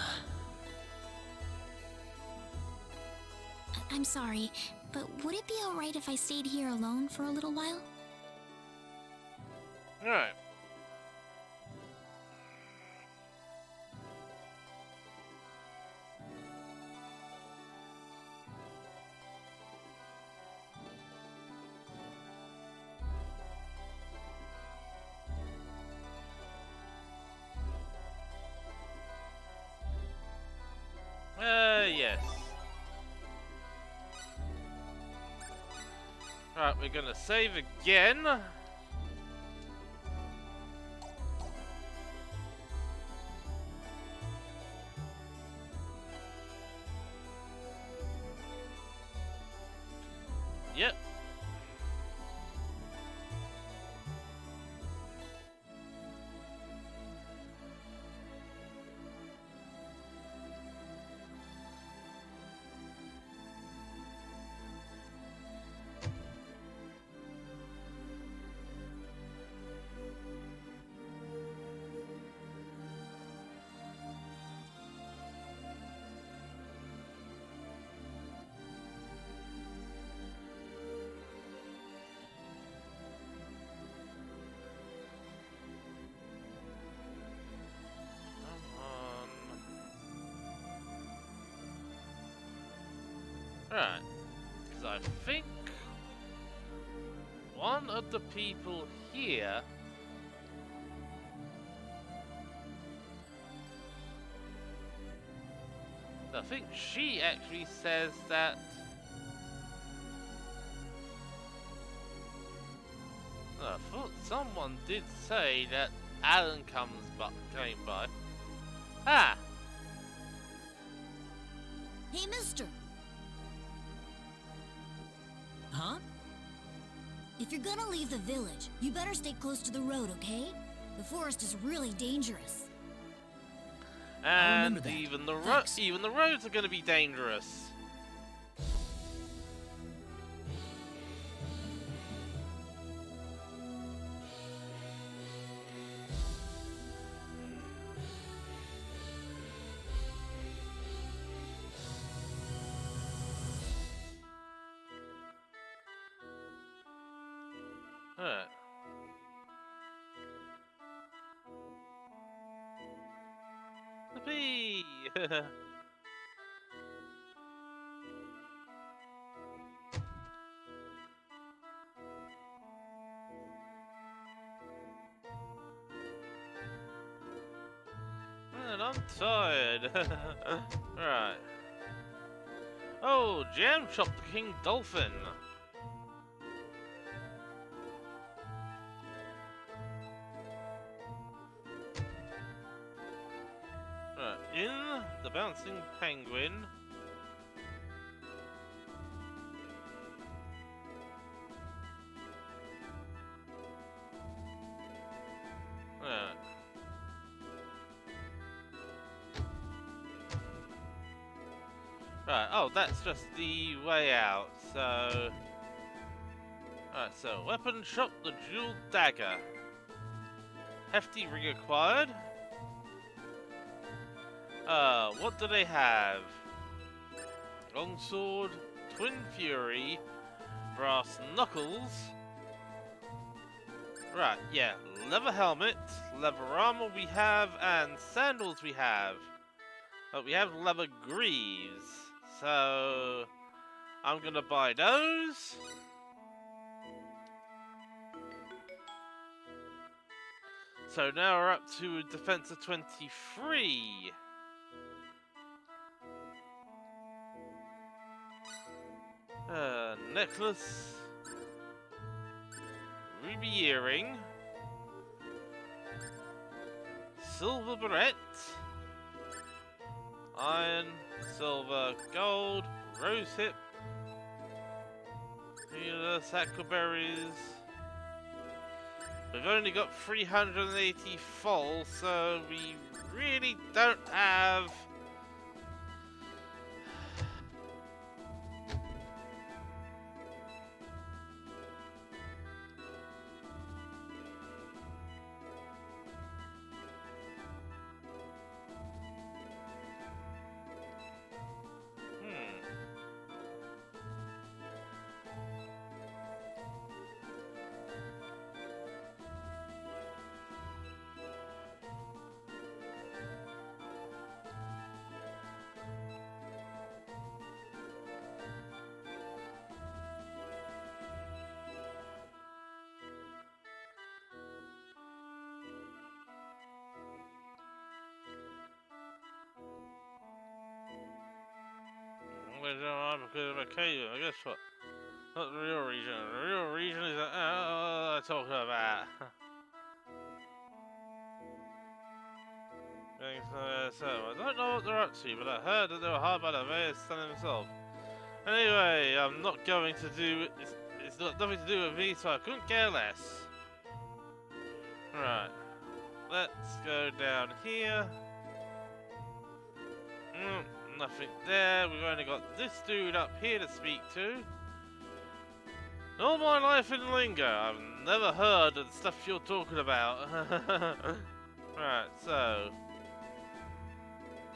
I'm sorry, but would it be alright if I stayed here alone for a little while? Alright. Yes. Alright, we're gonna save again. Yep. Right, because I think one of the people here I think she actually says that I thought someone did say that Alan came by. Ah! Hey, mister! Huh? If you're gonna leave the village, you better stay close to the road, okay? The forest is really dangerous. And that. even the Thanks. even the roads are going to be dangerous. Alright. The bee! I'm tired. Right. Oh, Jam Chop the King Dolphin. Right. In the Bouncing Penguin. Right. Right, oh, that's just the way out, so... Right, so, weapon shop, the jeweled dagger. Hefty ring acquired. What do they have? Longsword, Twin Fury, Brass Knuckles. Right, yeah, leather helmet, leather armor we have, and sandals we have. But we have leather greaves, so I'm gonna buy those. So now we're up to a defense of 23. Necklace, ruby earring, silver barrette, iron, silver, gold, rose hip, sackleberries. We've only got 380 full, so we really don't have... Because of a cave, I guess what? Not the real region. The real region is what I'm talking about. So, I don't know what they're up to, but I heard that they were hired by the mayor son himself. Anyway, I'm not going to do... It's got nothing to do with me, so I couldn't care less. Right. Let's go down here. Nothing there. We've only got this dude up here to speak to. In all my life in Lingo, I've never heard of the stuff you're talking about. Right, so...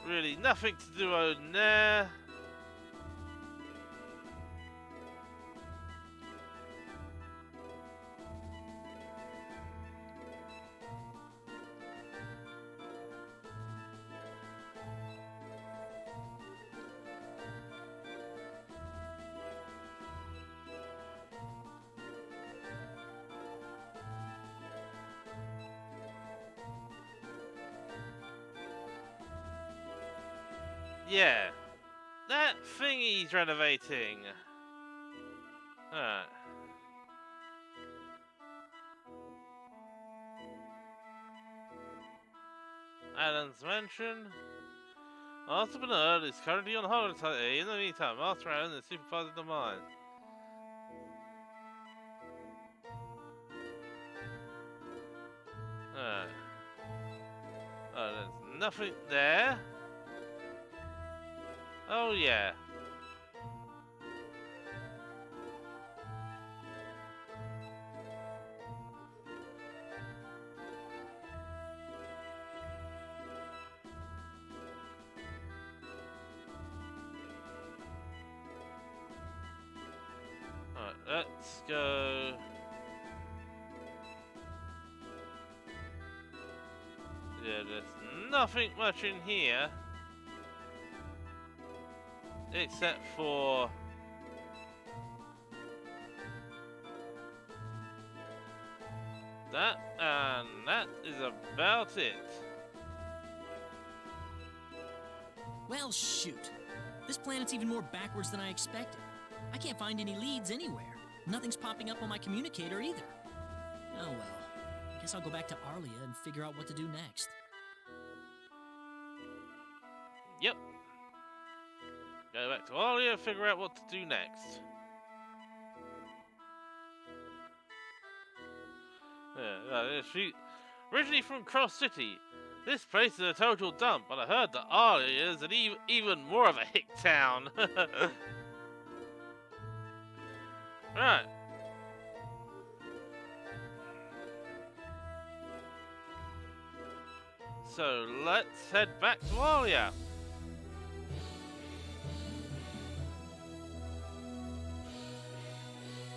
Really nothing to do on there. Yeah, that thing he's renovating. Alright. Alan's Mansion. Master Bernard is currently on holiday. In the meantime, Master Alan is supervising the mine. Alright. Oh, there's nothing there. Oh yeah. Alright, let's go. Yeah, there's nothing much in here. Except for that, and that is about it. Well, shoot. This planet's even more backwards than I expected. I can't find any leads anywhere. Nothing's popping up on my communicator either. Oh well. Guess I'll go back to Arlia and figure out what to do next. Yep. Go back to Arlia and figure out what to do next. Originally from Cross City, this place is a total dump, but I heard that Arlia is an even more of a hick town. Right. So let's head back to Arlia.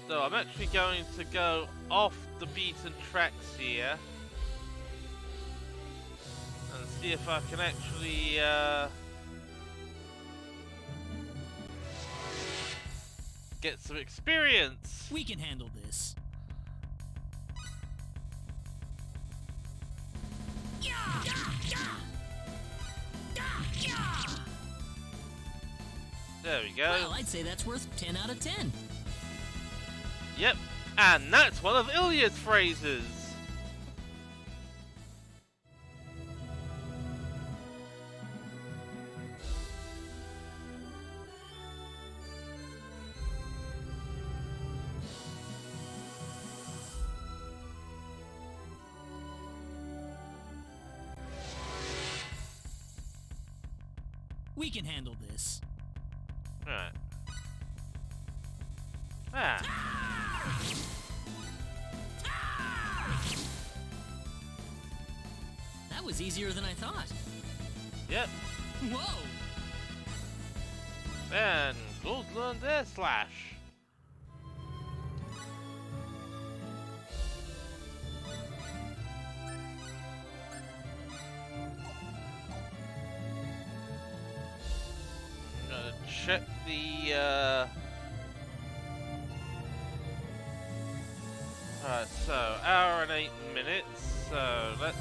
So I'm actually going to go off the beaten tracks here and see if I can actually get some experience. We can handle this. There we go. Well, I'd say that's worth 10 out of 10. Yep, and that's one of Ilya's phrases. We can handle this. Right. Ah. That was easier than I thought. Yep. Whoa! And Ghouls learned Air Slash. I'm gonna check the Alright, so hour and 8 minutes, so let's...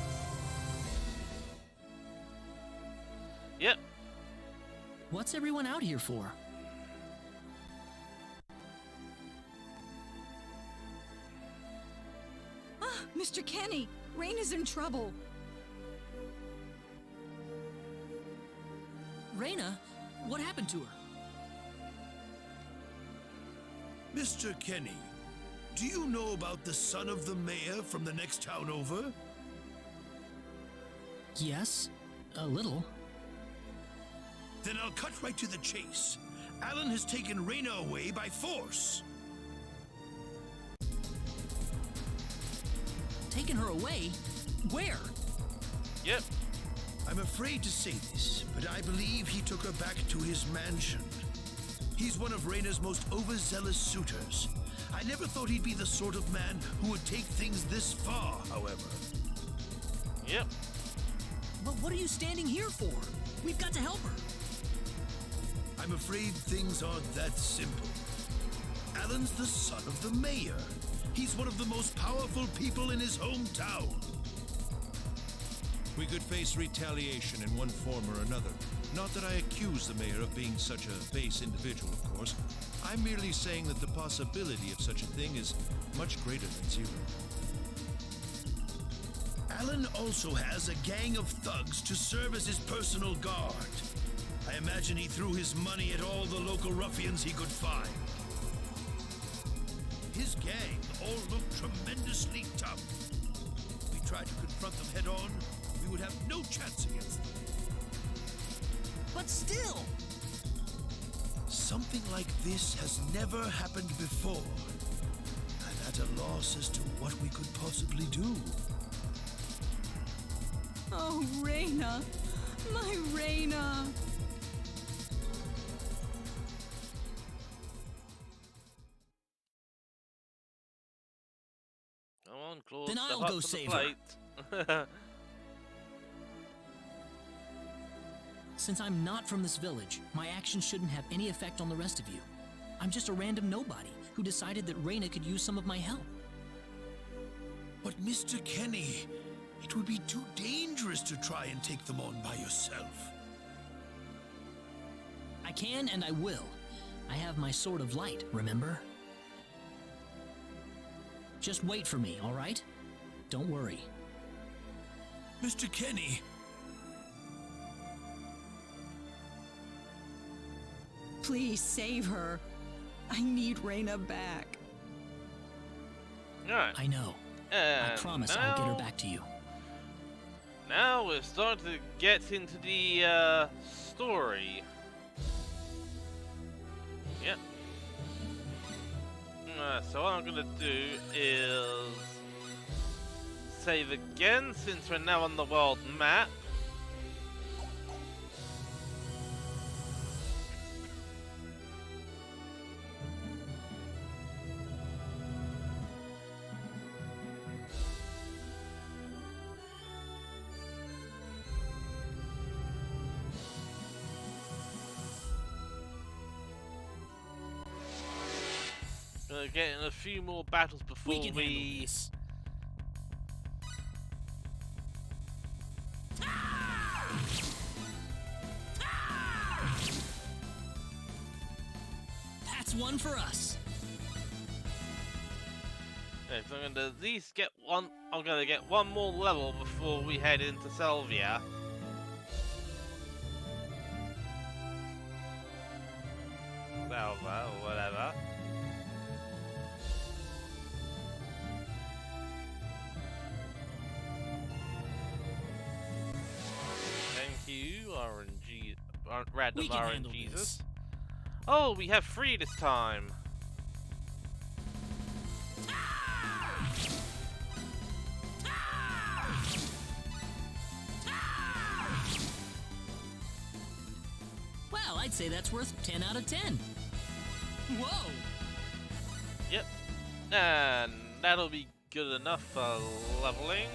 Yep. What's everyone out here for? Ah, Mr. Kenny, Rain is in trouble. Reyna? What happened to her? Mr. Kenny, do you know about the son of the mayor from the next town over? Yes, a little. Then I'll cut right to the chase. Alan has taken Reyna away by force. Taken her away? Where? Yep. I'm afraid to say this, but I believe he took her back to his mansion. He's one of Reyna's most overzealous suitors. I never thought he'd be the sort of man who would take things this far, however. Yep. But what are you standing here for? We've got to help her. I'm afraid things aren't that simple. Alan's the son of the mayor. He's one of the most powerful people in his hometown. We could face retaliation in one form or another. Not that I accuse the mayor of being such a base individual, of course. I'm merely saying that the possibility of such a thing is much greater than zero. Alan also has a gang of thugs to serve as his personal guard. I imagine he threw his money at all the local ruffians he could find. His gang all look tremendously tough. If we tried to confront them head on, we would have no chance against them. But still! Something like this has never happened before. I'm at a loss as to what we could possibly do. Oh, Reyna. My Reyna. Come on, Claude. Then step I'll up go to the save her. plate. Since I'm not from this village, my actions shouldn't have any effect on the rest of you. I'm just a random nobody who decided that Reyna could use some of my help. But Mr. Kenny, it would be too dangerous to try and take them on by yourself. I can and I will. I have my sword of light, remember? Just wait for me, all right? Don't worry. Mr. Kenny, Please save her. I need Reyna back. Alright. I know. I promise I'll get her back to you. Now we're starting to get into the story. Yep. So what I'm gonna do is save again since we're now on the world map. Gonna get in a few more battles before We can handle this. That's one for us. Okay, so I'm gonna at least get one. I'm gonna get one more level before we head into Selvia. Salva or whatever. Thank you, RNG, random We can handle RNGesus. this. Oh, we have 3 this time. Well, I'd say that's worth 10 out of 10. Whoa! Yep. And that'll be good enough for leveling.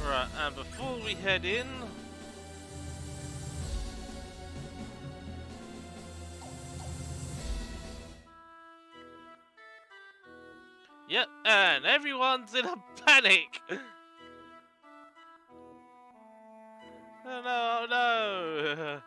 Right, and before we head in, yep, and everyone's in a panic! Oh no, oh no!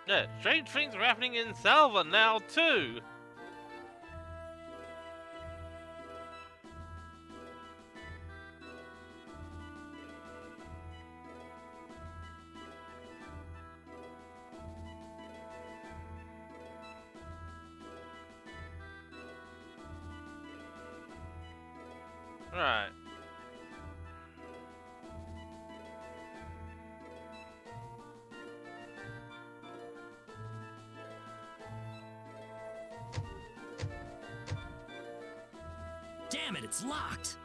Yeah, strange things are happening in Salva now too! Right. Damn it, it's locked.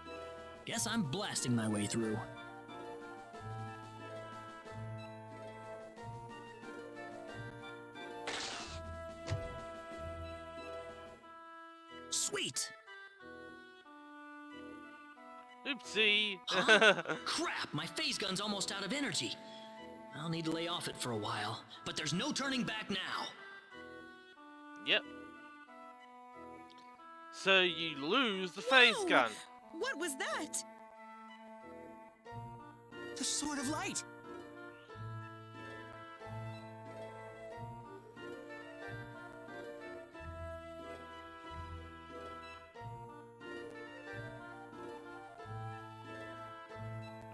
Guess I'm blasting my way through. Sweet! Oopsie! Huh? Crap, my phase gun's almost out of energy. I'll need to lay off it for a while, but there's no turning back now. Yep. So you lose the phase Whoa! gun. What was that? The Sword of Light!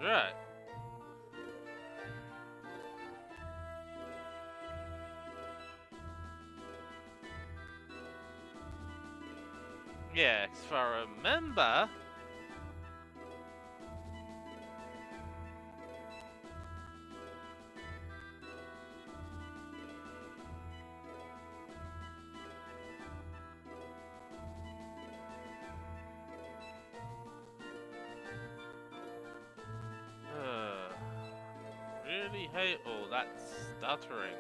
Right. Yeah, if I remember. Really hate all that stuttering.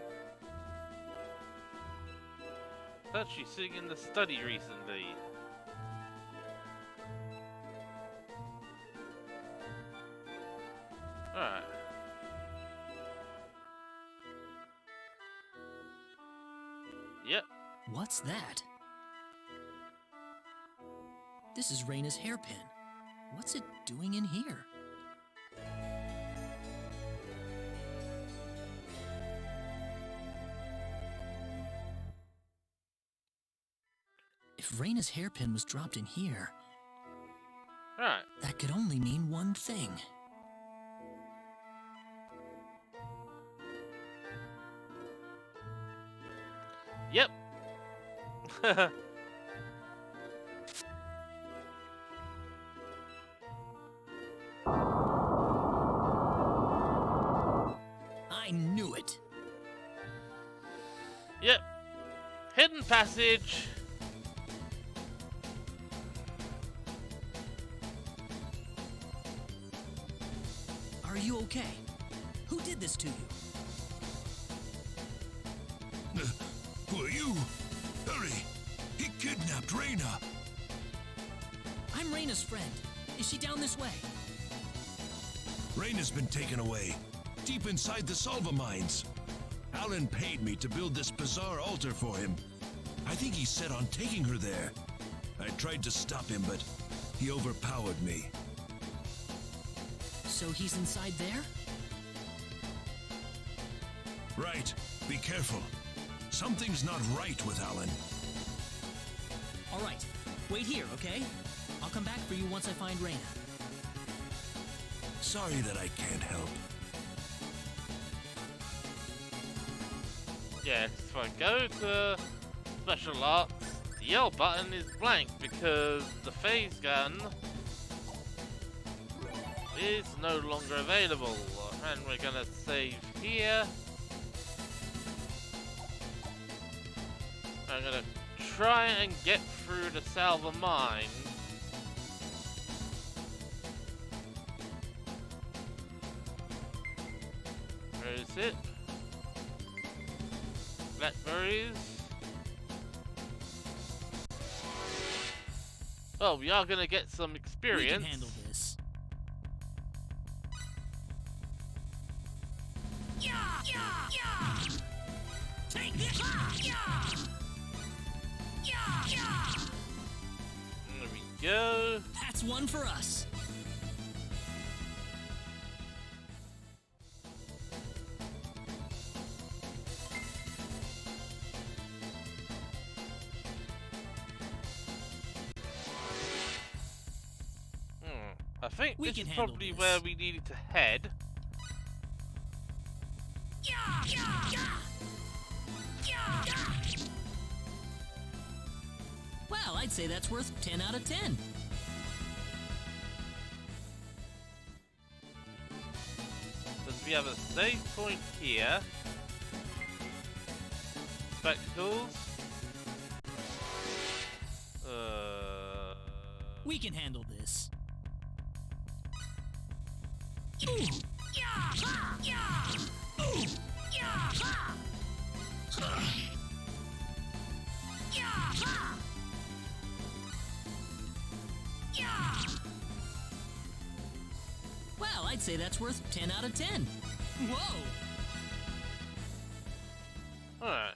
Actually sitting in the study recently. Alright. Yep. What's that? This is Reyna's hairpin. What's it doing in here? If Reyna's hairpin was dropped in here, Alright. that could only mean one thing. Yep. I knew it. Yep. Hidden passage. Are you okay? Who did this to you? Who are you? Hurry! He kidnapped Reyna! I'm Reyna's friend. Is she down this way? Reyna's been taken away, deep inside the Salva mines. Alan paid me to build this bizarre altar for him. I think he's set on taking her there. I tried to stop him, but he overpowered me. So he's inside there? Right. Be careful. Something's not right with Alan. All right. Wait here, okay? I'll come back for you once I find Reyna. Sorry that I can't help. Yes, if I go to special arts, the yellow button is blank because the phase gun is no longer available. And we're gonna save here. I'm gonna try and get through the Salva mine. Where is it? Blackberries. Oh, we are gonna get some experience. We can handle this. Take this! There we go. That's one for us. I think We this can is handle probably this. where we needed to head. Well, I'd say that's worth 10 out of 10. Because we have a save point here. Spectacles. We can handle this. Well, I'd say that's worth 10 out of 10. Whoa! Alright.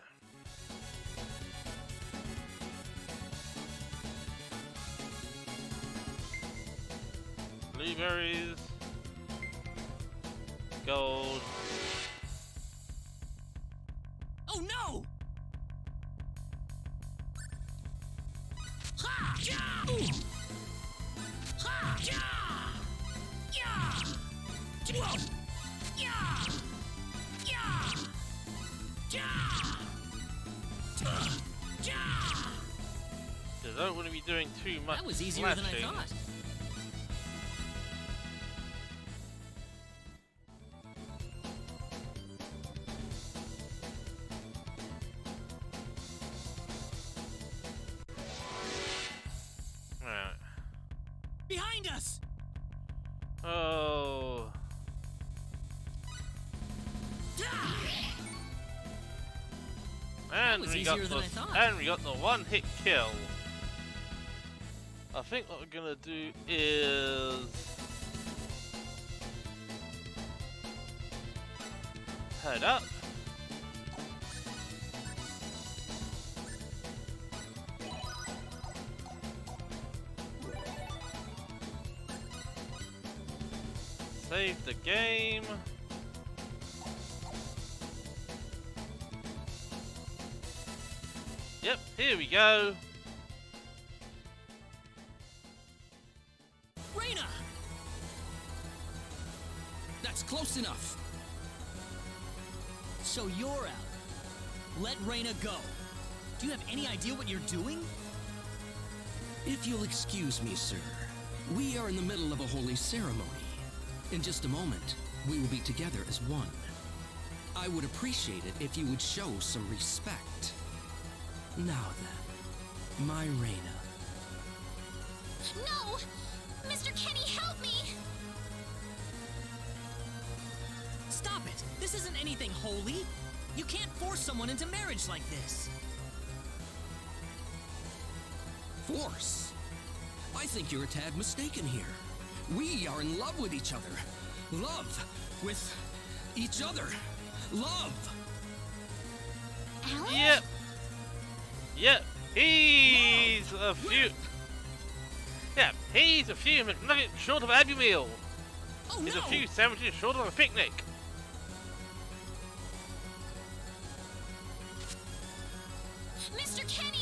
Blueberries. Gold. Oh no! I don't want to be doing too much. That was easier than I slashing. thought. Alright. Behind us! Oh. And was we got easier than the I thought. and we got the one-hit kill. I think what we're gonna do is Head up. Save the game. Yep, here we go. Reina! That's close enough. So you're out. Let Reina go. Do you have any idea what you're doing? If you'll excuse me, sir, we are in the middle of a holy ceremony. In just a moment, we will be together as one. I would appreciate it if you would show some respect. Now then, my Reina. No! Mr. Kenny, help me! Stop it! This isn't anything holy! You can't force someone into marriage like this! Force? I think you're a tad mistaken here. We are in love with each other. Love with each other. Love! Alan? Yep. Yep. He's a few. Yeah, he's a few McNuggets short of a Happy Meal. Oh, He's no! a few sandwiches short of a picnic. Mr. Kenny!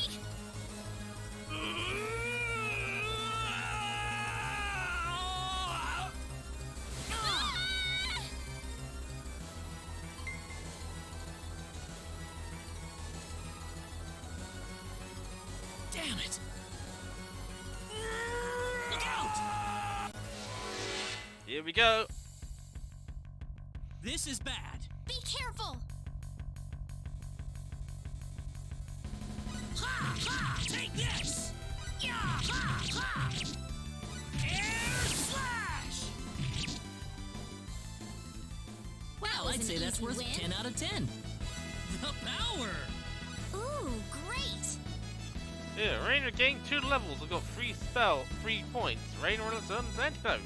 Damn it! Look out! Here we go. This is bad. Be careful! Ha! Ha! Take this! Yeah! Ha! Ha! Air slash! Well, was I'd an say that's easy worth win. 10 out of 10. The power! Ooh, great! Yeah, Rainer gained 2 levels and got 3 points. Rainer on its own antidote.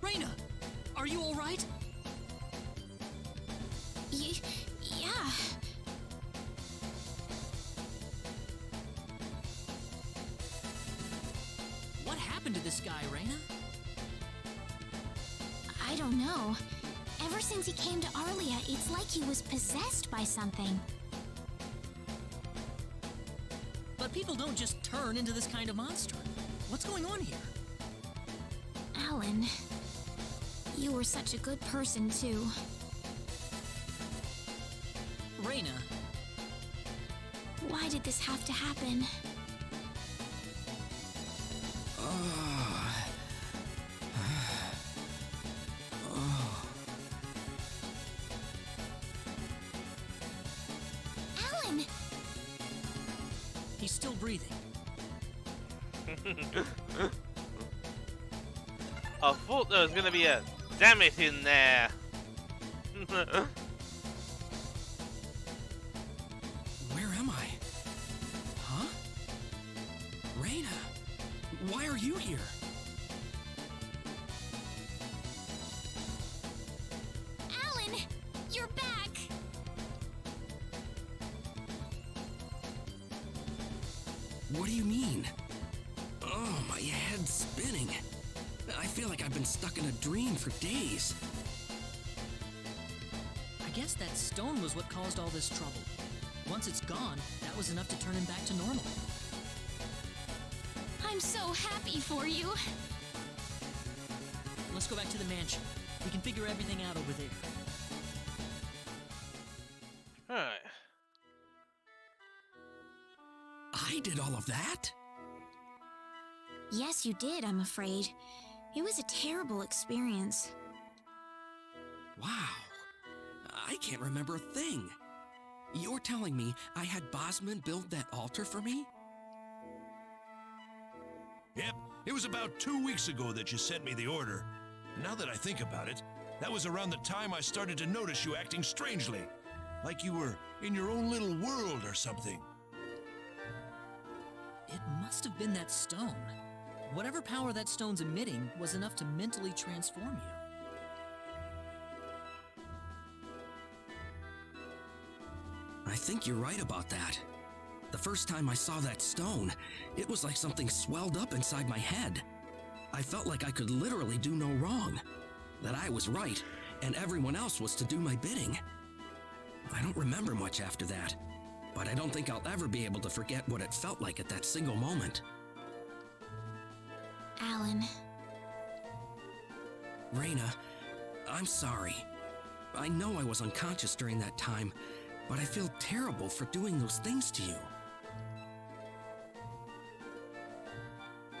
Reina, are you alright? Yeah. What happened to this guy, Reina? I don't know. Ever since he came to Arlia, it's like he was possessed by something. But people don't just turn into this kind of monster. What's going on here? Alan, you were such a good person, too. Reina, Why did this have to happen? Alan! he's still breathing. I thought there was going to be a damn it in there. Where am I? Huh? Reina, why are you here? Alan! You're back! What do you mean? Oh, my head's spinning. I feel like I've been stuck in a dream for days. I guess that stone was what caused all this trouble. Once it's gone, that was enough to turn him back to normal. I'm so happy for you. Let's go back to the mansion. We can figure everything out over there. Alright. I did all of that? Yes, you did, I'm afraid. It was a terrible experience. Wow. I can't remember a thing. You're telling me I had Bosman build that altar for me? Yep, it was about 2 weeks ago that you sent me the order. Now that I think about it, that was around the time I started to notice you acting strangely. Like you were in your own little world or something. It must have been that stone. Whatever power that stone's emitting was enough to mentally transform you. I think you're right about that. The first time I saw that stone, it was like something swelled up inside my head. I felt like I could literally do no wrong. That I was right, and everyone else was to do my bidding. I don't remember much after that, but I don't think I'll ever be able to forget what it felt like at that single moment. Alan. Reyna, I'm sorry. I know I was unconscious during that time, but I feel terrible for doing those things to you.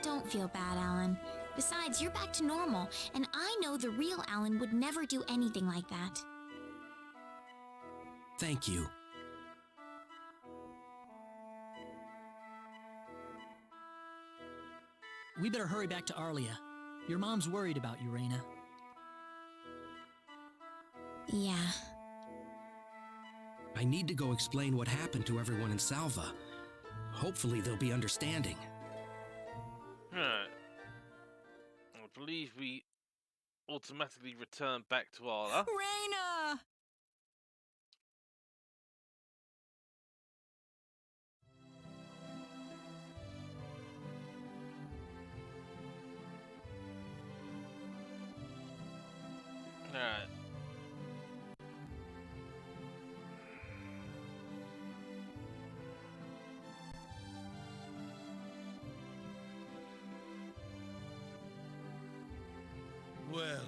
Don't feel bad, Alan. Besides, you're back to normal, and I know the real Alan would never do anything like that. Thank you. We better hurry back to Arlia. Your mom's worried about you, Reyna. Yeah. I need to go explain what happened to everyone in Salva. Hopefully they'll be understanding. Right. I believe we automatically return back to Arla. Reyna! Alright. Well,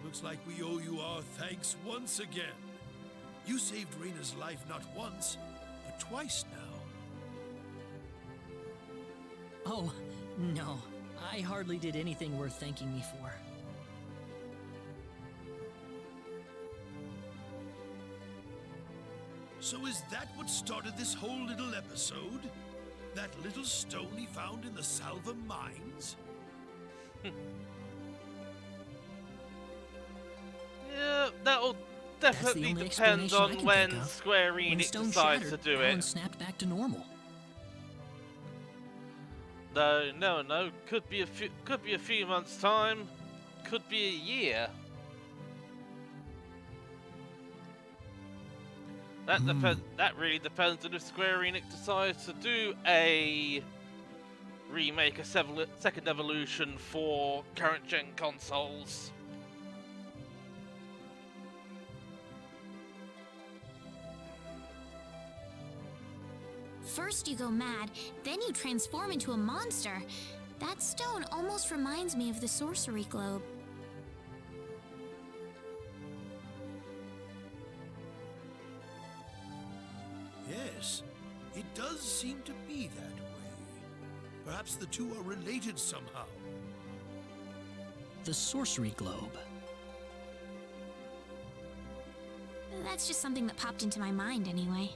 looks like we owe you our thanks once again. You saved Reyna's life not once, but twice now. Oh, no. I hardly did anything worth thanking me for. So is that what started this whole little episode? That little stone he found in the Salva mines? Yeah, that'll definitely only depend explanation I on can when think of. Square When Enix stone decides to shattered, do Alan it. snapped back to normal. No. Could be a few months' time. Could be a year. That really depends on if Square Enix decides to do a remake, a second evolution for current gen consoles. First you go mad, then you transform into a monster. That stone almost reminds me of the sorcery globe. Yes, it does seem to be that way. Perhaps the two are related somehow. The sorcery globe. That's just something that popped into my mind anyway.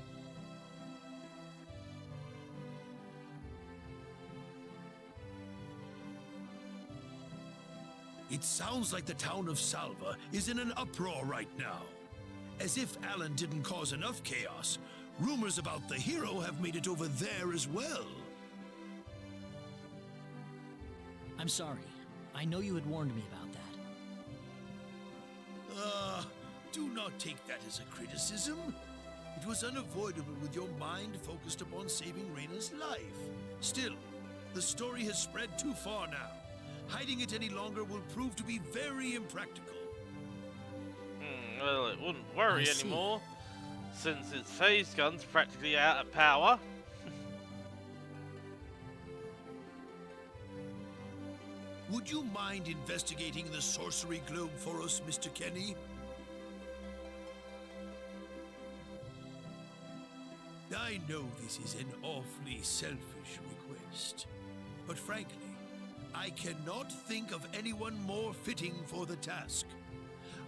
It sounds like the town of Salva is in an uproar right now. As if Alan didn't cause enough chaos, rumors about the hero have made it over there as well. I'm sorry. I know you had warned me about that. Do not take that as a criticism. It was unavoidable with your mind focused upon saving Reyna's life. Still, the story has spread too far now. Hiding it any longer will prove to be very impractical. Well, it wouldn't worry anymore, since its phase gun's practically out of power. Would you mind investigating the sorcery globe for us, Mr. Kenny? I know this is an awfully selfish request, but frankly, I cannot think of anyone more fitting for the task.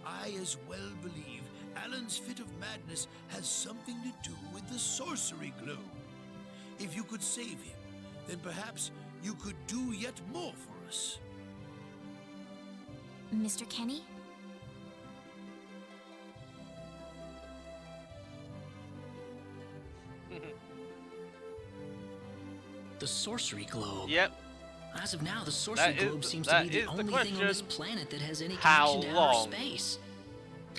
I as well believe Alan's fit of madness has something to do with the sorcery globe. If you could save him, then perhaps you could do yet more for us. Mr. Kenny? The sorcery globe. Yep. As of now, the sorcery globe seems to that be the is the only thing on this question. planet that has any How connection to long? outer space.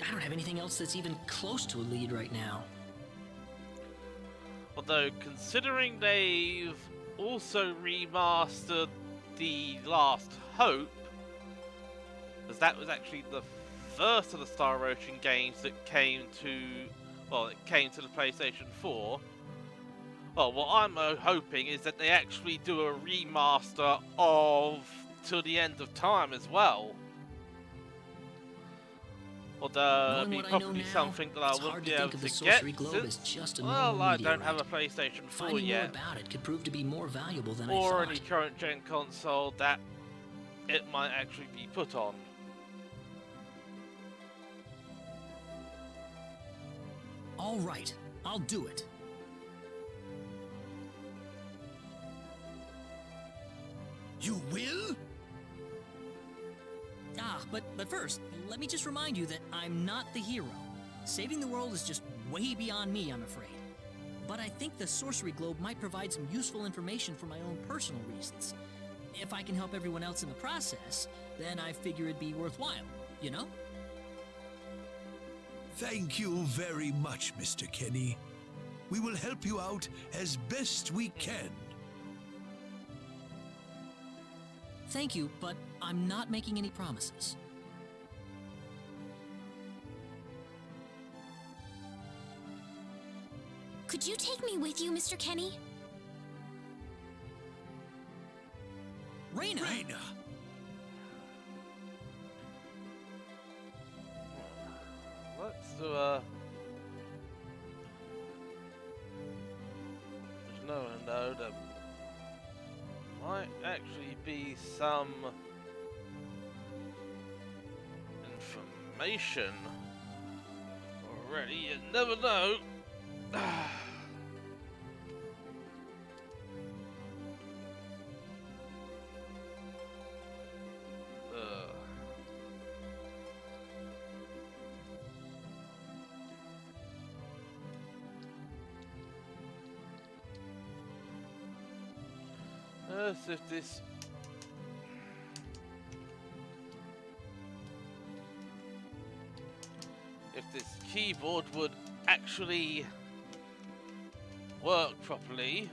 I don't have anything else that's even close to a lead right now. Although, considering they've also remastered The Last Hope, as that was actually the first of the Star Ocean games that came to, well, it came to the PlayStation 4. Well, what I'm hoping is that they actually do a remaster of Till the End of Time as well. Although it'd be Knowing what I know probably now, something that I it's wouldn't hard be to able think of the to get sorcery globe as since, just a well, normal I don't have meteorite. a PlayStation 4 Finding more yet, about it could prove to be more valuable than I or thought. any current gen console that it might actually be put on. All right, I'll do it. You will? But first, let me just remind you that I'm not the hero. Saving the world is just way beyond me, I'm afraid. But I think the sorcery globe might provide some useful information for my own personal reasons. If I can help everyone else in the process, then I figure it'd be worthwhile, you know? Thank you very much, Mr. Kenny. We will help you out as best we can. Thank you, but I'm not making any promises. Could you take me with you, Mr. Kenny? Reyna! Reyna! Let's do no, there might actually be some information already. You never know. If this keyboard would actually work properly.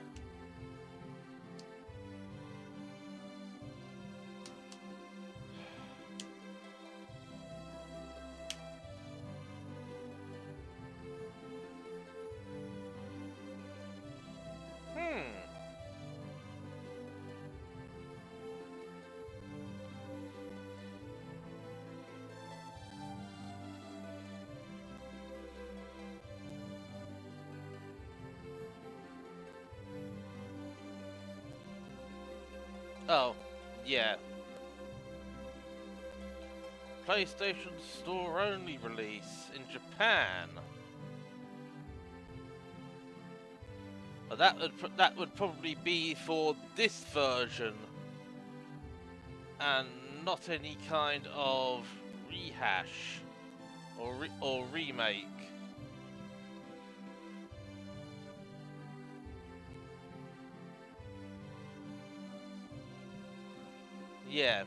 Oh, yeah. PlayStation Store only release in Japan. Well, that would probably be for this version, and not any kind of rehash or remake. Yeah.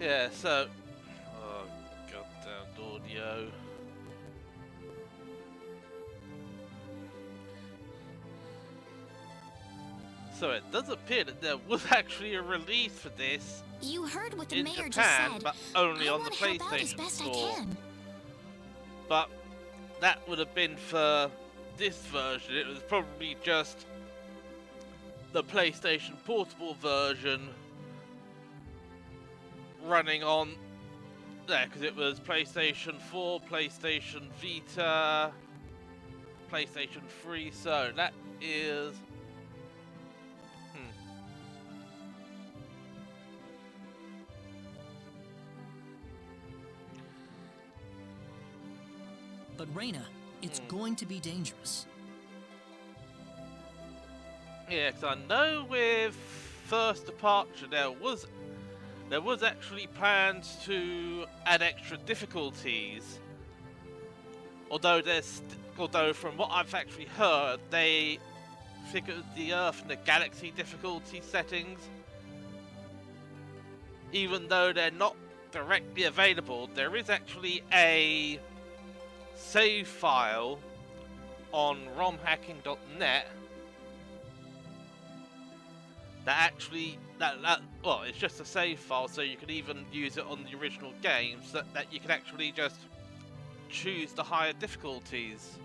Yeah, so... Oh, goddamn audio. So it does appear that there was actually a release for this. You heard what the in mayor Japan, just said. but only I on the want to help out as PlayStation best Store. I can. But that would have been for this version. It was probably just the PlayStation Portable version running on there, because it was PlayStation 4, PlayStation Vita, PlayStation 3. So that is... But Reyna, it's going to be dangerous. Yeah, because I know with First Departure there was actually plans to add extra difficulties although from what I've actually heard, they figured the Earth and the Galaxy difficulty settings, even though they're not directly available, there is actually a save file on romhacking.net that actually well, it's just a save file, so you can even use it on the original game, so that you can actually just choose the higher difficulties.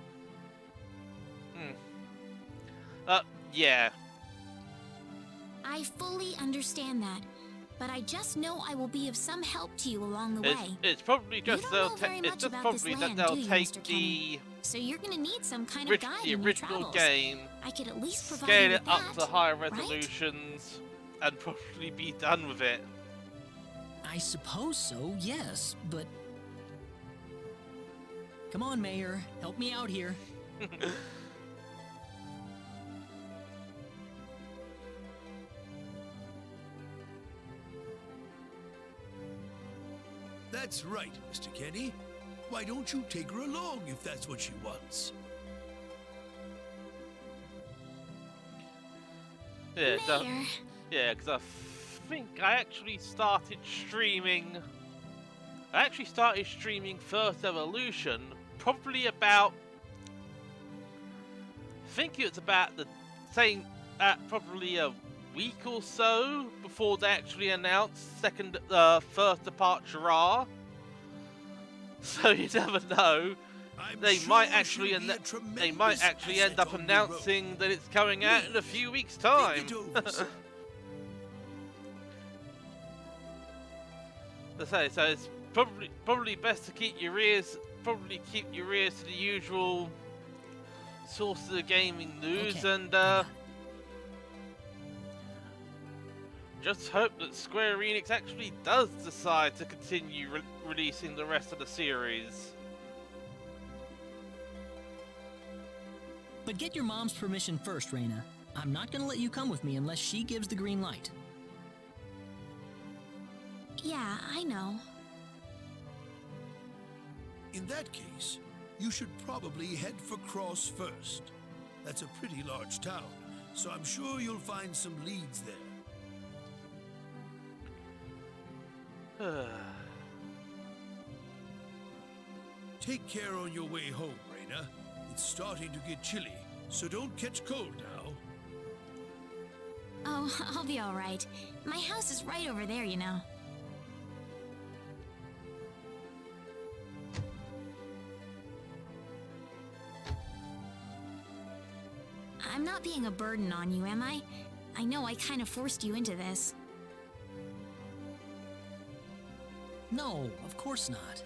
Yeah. I fully understand that, but I just know I will be of some help to you along the way. It's probably just You don't know very much about this land, do you, take Mr. Kenny? So you're gonna need some kind of guide the in your original travels. game, I could at least provide scale you it with up that, to higher right? resolutions, and probably be done with it. I suppose so, yes, but... Come on, Mayor. Help me out here. That's right, Mr. Kenny. Why don't you take her along if that's what she wants? Yeah, Mayor. yeah, because I think I actually started streaming. I actually started streaming First Evolution probably about. I think it was about the same, probably a week or so before they actually announced first departure R. So you never know. They might actually end up announcing that it's coming out in a few weeks' time. So it's probably best to keep your ears to the usual sources of gaming news, and just hope that Square Enix actually does decide to continue releasing the rest of the series. But get your mom's permission first, Reina. I'm not gonna let you come with me unless she gives the green light. Yeah, I know. In that case, you should probably head for Cross first. That's a pretty large town, so I'm sure you'll find some leads there. Take care on your way home, Reina. It's starting to get chilly, so don't catch cold now. Oh, I'll be all right. My house is right over there, you know. I'm not being a burden on you, am I? I know I kind of forced you into this. No, of course not.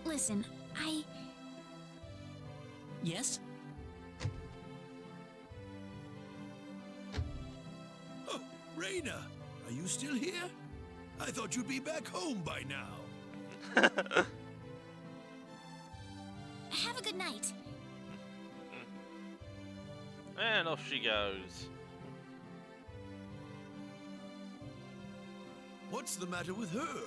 Listen, Yes? Oh, Reina, are you still here? I thought you'd be back home by now. Have a good night. And off she goes. What's the matter with her?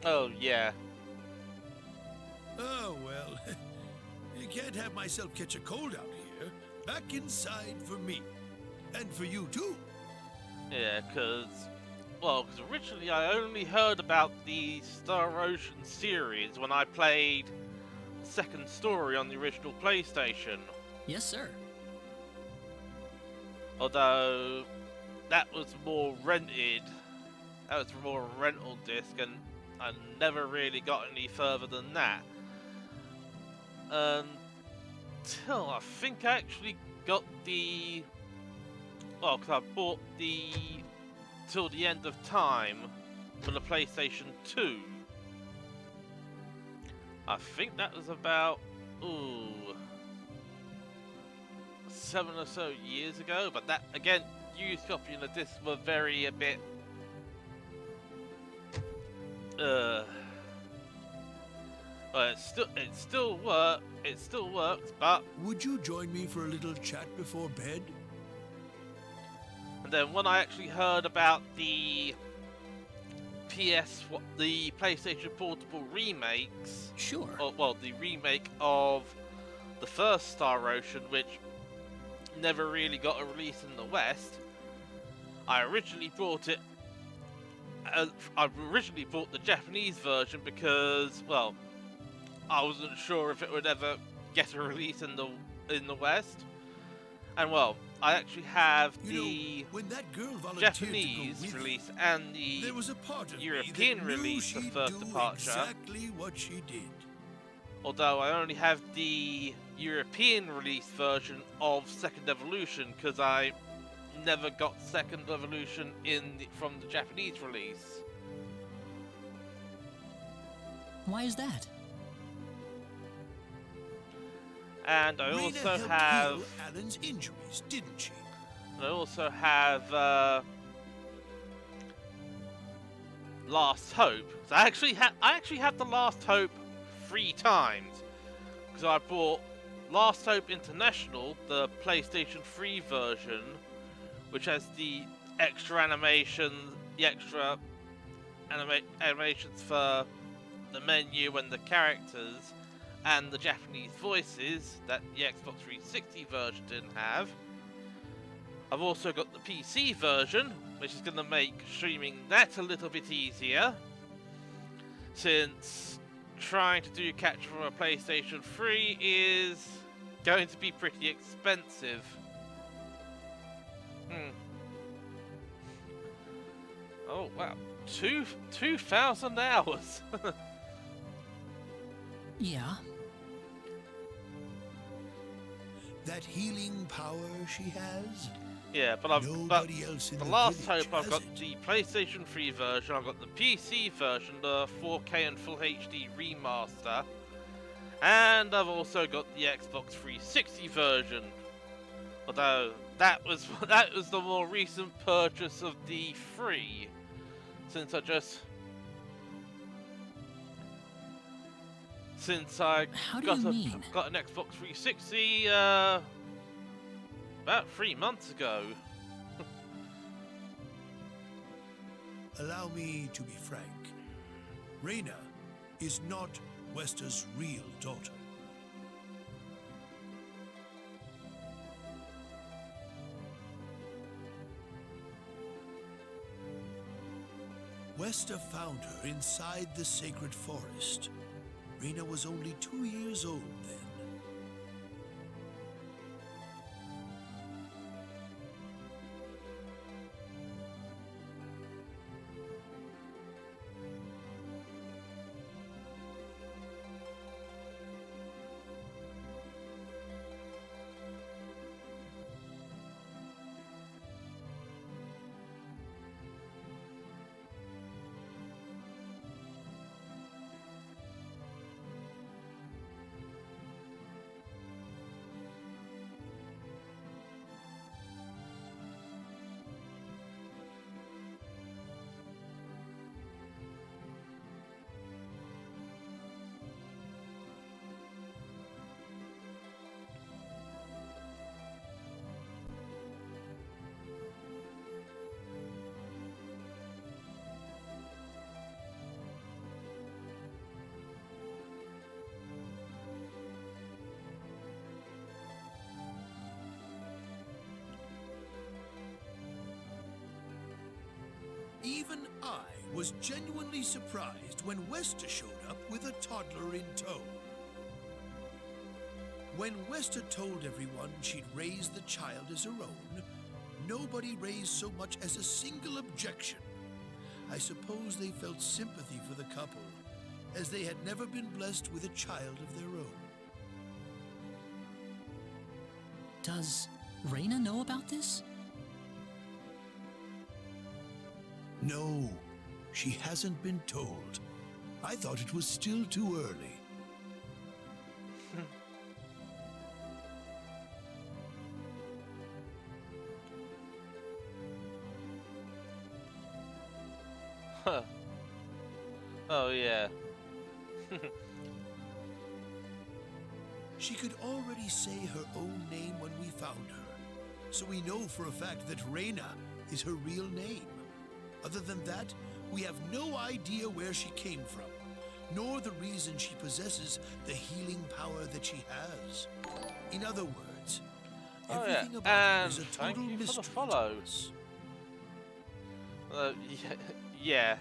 Oh, yeah. Oh, well. You can't have myself catch a cold out here. Back inside for me. And for you, too. Yeah, because originally I only heard about the Star Ocean series when I played the second story on the original PlayStation. Yes, sir. Although, that was more rented. That was more a rental disc, and I never really got any further than that. Until I think I actually got the... Well, because I bought the Till the End of Time for the PlayStation 2. I think that was about, 7 or so years ago, but that, again, used copy and the discs were a bit... But it still works, but... Would you join me for a little chat before bed? And then when I actually heard about the the PlayStation Portable remakes, Sure. or, well, the remake of the first Star Ocean, which never really got a release in the West, I originally bought it. I originally bought the Japanese version because, well, I wasn't sure if it would ever get a release in the West. And well, I actually have the when that girl Japanese to go with release and the there was a part of European me that knew release of she'd First do Departure. exactly what she did. Although I only have the European release version of Second Evolution because I never got Second Evolution from the Japanese release. Why is that? And I Rena also helped have. heal Alan's injuries, didn't she? I also have Last Hope. So I actually have the Last Hope 3 times because I bought Last Hope International, the PlayStation 3 version, which has the extra animations, animations for the menu and the characters, and the Japanese voices that the Xbox 360 version didn't have. I've also got the PC version, which is going to make streaming that a little bit easier, since trying to do capture from a PlayStation 3 is going to be pretty expensive. Oh wow, 2,000 hours. Yeah. That healing power she has? Yeah, but Nobody else in the the Last village Hope, I've has got it. the PlayStation 3 version, I've got the PC version, the 4K and Full HD remaster, and I've also got the Xbox 360 version. Although that was the more recent purchase of the 3, since I How do you mean? got an Xbox 360 about 3 months ago. Allow me to be frank. Rena is not Wester's real daughter. Wester found her inside the sacred forest. Rena was only 2 years old then. Even I was genuinely surprised when Wester showed up with a toddler in tow. When Wester told everyone she'd raised the child as her own, nobody raised so much as a single objection. I suppose they felt sympathy for the couple, as they had never been blessed with a child of their own. Does Rena know about this? No, she hasn't been told. I thought it was still too early. Huh. Oh yeah. She could already say her own name when we found her, so we know for a fact that Rena is her real name. Other than that, we have no idea where she came from, nor the reason she possesses the healing power that she has. In other words, everything about her and is a thank total you for the mystery follow. to us. Yeah.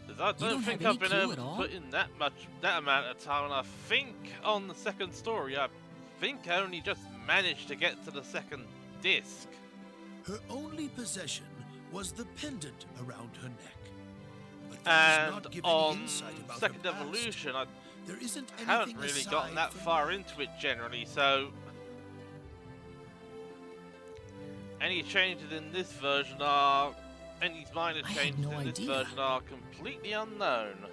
'Cause I don't think I've been able to all? put in that amount of time, and I think on the second story, I think I only just managed to get to the second disc. Her only possession was the pendant around her neck. But that does And not give any on insight about Second her past. Evolution, I There isn't haven't anything really aside gotten that from far into it generally, so any changes in this version are, any minor I had changes no in this idea. version are completely unknown.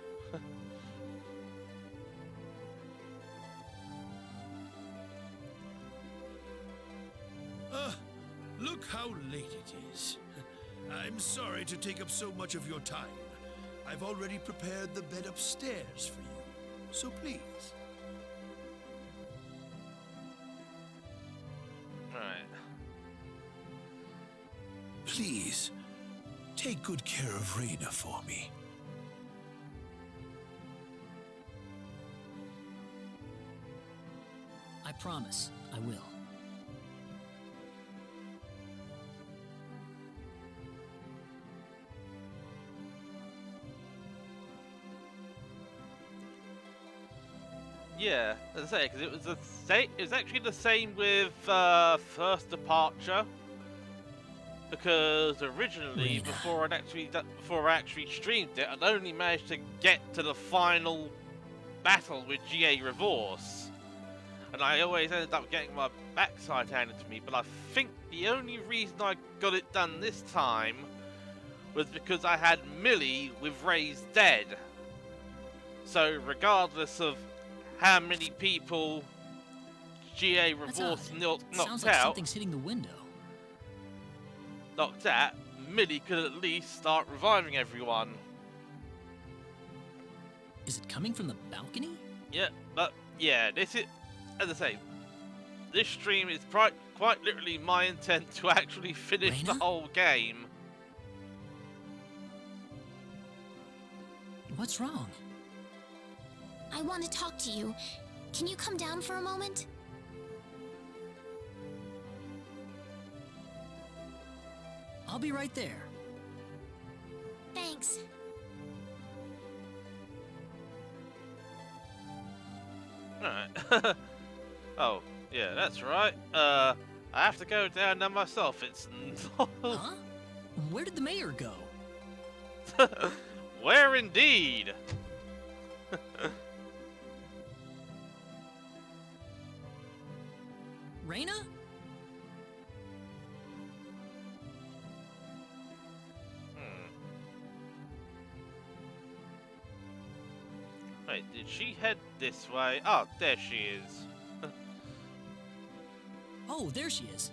Look how late it is. I'm sorry to take up so much of your time. I've already prepared the bed upstairs for you, so please. Right. Please, take good care of Raina for me. I promise, I will. Yeah, as I say, because it was it was actually the same with First Departure. Because originally, Raina. before I actually streamed it, I'd only managed to get to the final battle with GA Revorce, and I always ended up getting my backside handed to me. But I think the only reason I got it done this time was because I had Millie with Ray's dead. So regardless of how many people GA That's Revorce odd. knocked Sounds like out, something's hitting the window. knocked out, Millie could at least start reviving everyone. Is it coming from the balcony? Yeah, but yeah, this is, as I say, this stream is quite literally my intent to actually finish the Raina? whole game. What's wrong? I want to talk to you. Can you come down for a moment? I'll be right there. Thanks. Alright. Oh, yeah, that's right. I have to go down there myself. It's not... Huh? Where did the mayor go? Where indeed? Raina? Wait, did she head this way? Oh, there she is. Oh, there she is.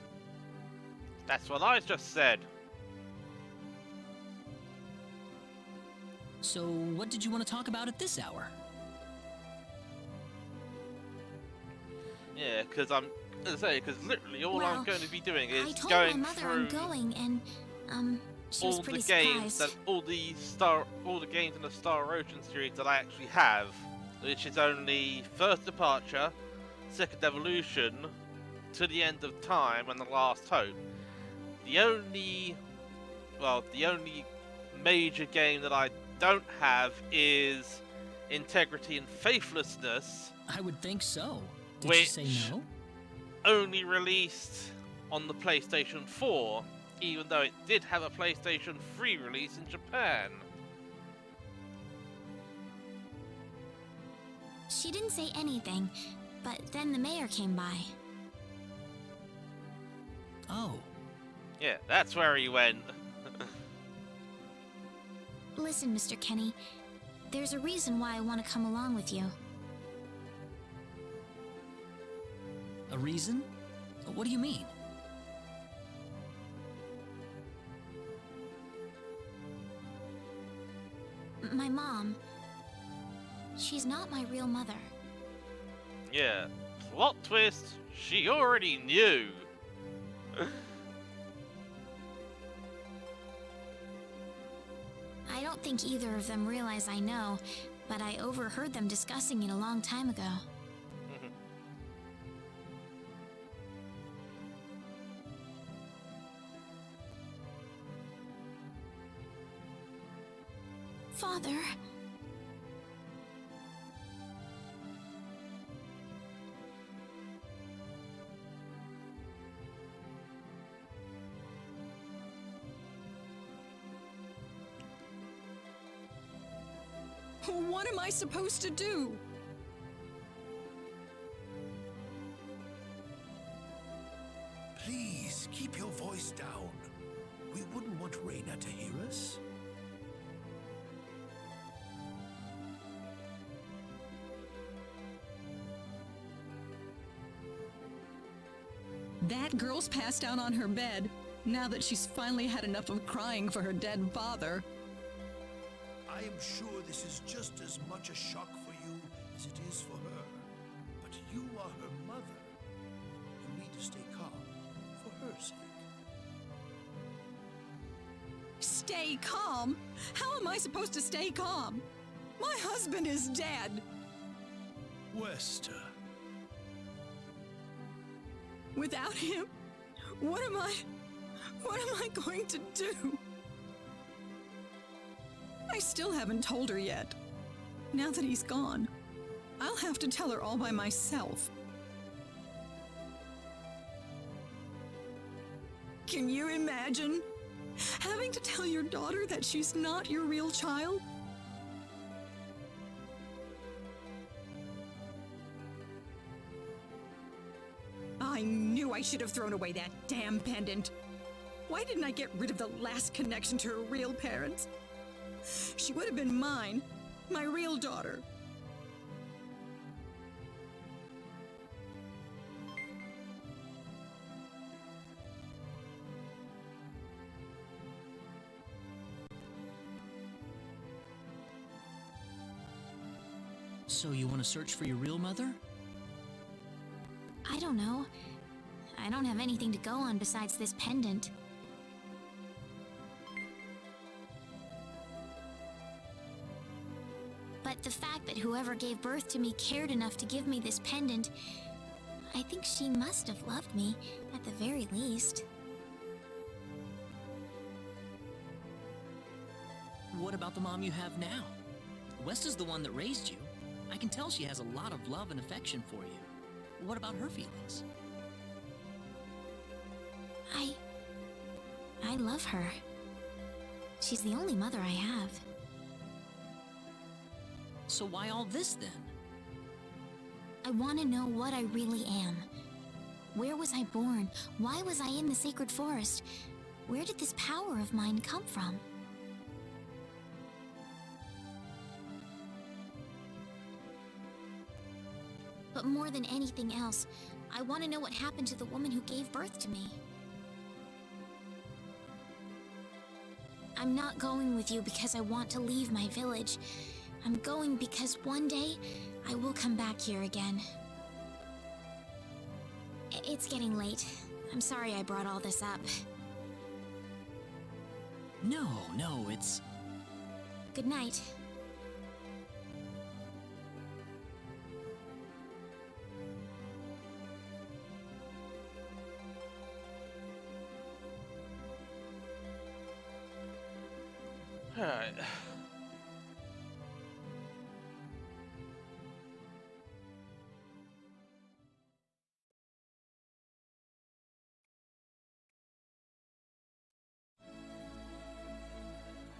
That's what I just said. So, what did you want to talk about at this hour? Yeah, because I'm, as I say, because literally all I'm Well, going to be doing I is told going my mother through I'm going, and she was all the pretty games surprised. that all the games in the Star Ocean series that I actually have, which is only First Departure, Second Evolution, To the End of Time, and The Last Hope. The only major game that I don't have is Integrity and Faithlessness, I would think so. Did which you say no? only released on the PlayStation 4, even though it did have a PlayStation 3 release in Japan. She didn't say anything, but then the mayor came by. Oh, Yeah, that's where he went. Listen, Mr. Kenny, there's a reason why I want to come along with you. a reason? What do you mean? My mom, she's not my real mother. Yeah, plot twist, she already knew. I don't think either of them realize I know, but I overheard them discussing it a long time ago. Father. What am I supposed to do? Please, keep your voice down. We wouldn't want Reyna to hear us. That girl's passed out on her bed, now that she's finally had enough of crying for her dead father. I am sure this is just as much a shock for you as it is for her. But you are her mother. You need to stay calm for her sake. Stay calm? How am I supposed to stay calm? My husband is dead. Westa. Without him, what am I going to do? I still haven't told her yet. Now that he's gone, I'll have to tell her all by myself. Can you imagine having to tell your daughter that she's not your real child? I knew I should have thrown away that damn pendant. Why didn't I get rid of the last connection to her real parents? She would have been mine, my real daughter. So you want to search for your real mother? I don't know. I don't have anything to go on besides this pendant. But the fact that whoever gave birth to me cared enough to give me this pendant, I think she must have loved me, at the very least. What about the mom you have now? Westa's the one that raised you. I can tell she has a lot of love and affection for you. What about her feelings? I love her. She's the only mother I have. So why all this then? I want to know what I really am. Where was I born? Why was I in the sacred forest? Where did this power of mine come from? But more than anything else, I want to know what happened to the woman who gave birth to me. I'm not going with you because I want to leave my village. I'm going because one day, I will come back here again. It's getting late. I'm sorry I brought all this up. No, it's... Good night. Alright.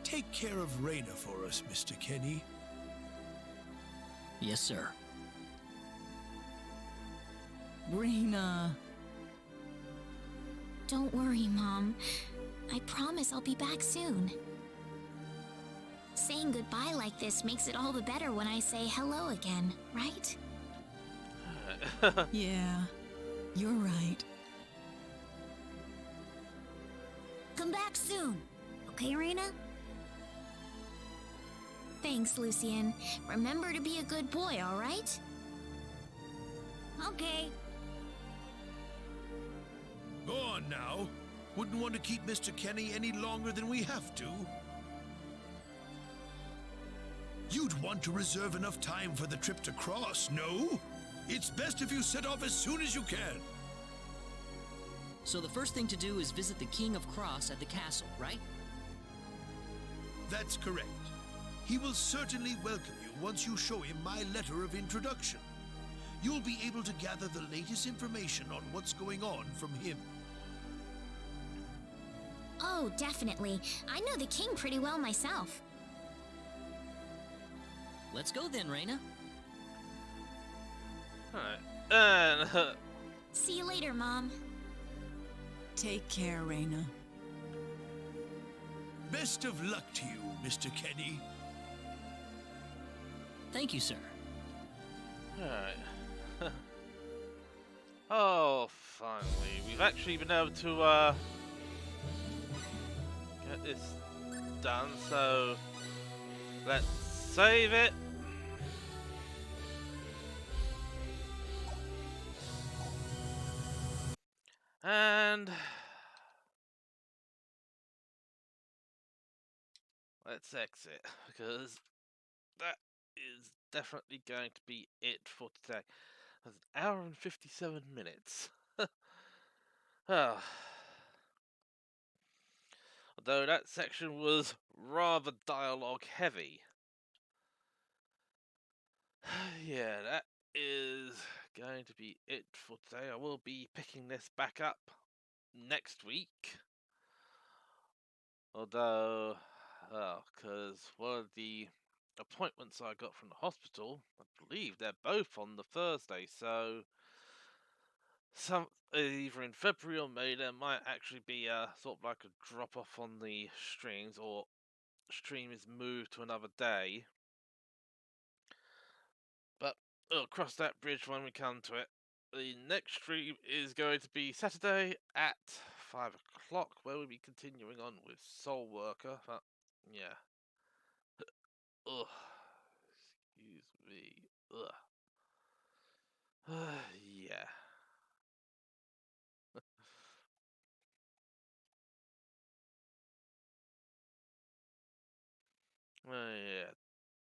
Take care of Reyna for us, Mr. Kenny. Yes, sir. Reyna. Don't worry, Mom. I promise I'll be back soon. Saying goodbye like this makes it all the better when I say hello again, right? Yeah, you're right. Come back soon. Okay, Reyna? Thanks, Lucien. Remember to be a good boy, all right? Okay. Go on now. Wouldn't want to keep Mr. Kenny any longer than we have to. You'd want to reserve enough time for the trip to Cross, no? It's best if you set off as soon as you can. So the first thing to do is visit the King of Cross at the castle, right? That's correct. He will certainly welcome you once you show him my letter of introduction. You'll be able to gather the latest information on what's going on from him. Oh, definitely. I know the king pretty well myself. Let's go then, Reina. Alright. And See you later, Mom. Take care, Reina. Best of luck to you, Mr. Kenny. Thank you, sir. alright. Oh, finally. We've actually been able to get this done, so let's save it. And let's exit, because that is definitely going to be it for today. That's an hour and 57 minutes. Ah. Although that section was rather dialogue heavy. Yeah, that is going to be it for today. I will be picking this back up next week. Although, because one of the appointments I got from the hospital, I believe they're both on the Thursday, so either in February or May there might actually be a sort of like a drop off on the streams, or stream is moved to another day. But we'll cross that bridge when we come to it. The next stream is going to be Saturday at 5 o'clock, where we'll be continuing on with Soul Worker. But yeah. Ugh. Excuse me. Ugh. Yeah. Yeah.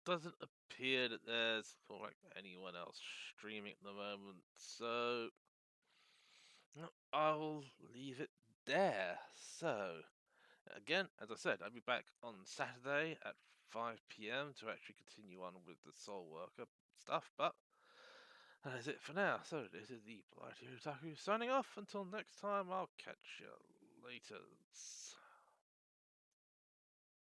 Doesn't appear that there's like anyone else streaming at the moment, so I'll leave it there. So again, as I said, I'll be back on Saturday at 5 p.m. to actually continue on with the Soul Worker stuff, but that is it for now. So this is the Blighty Otaku signing off. Until next time, I'll catch you later.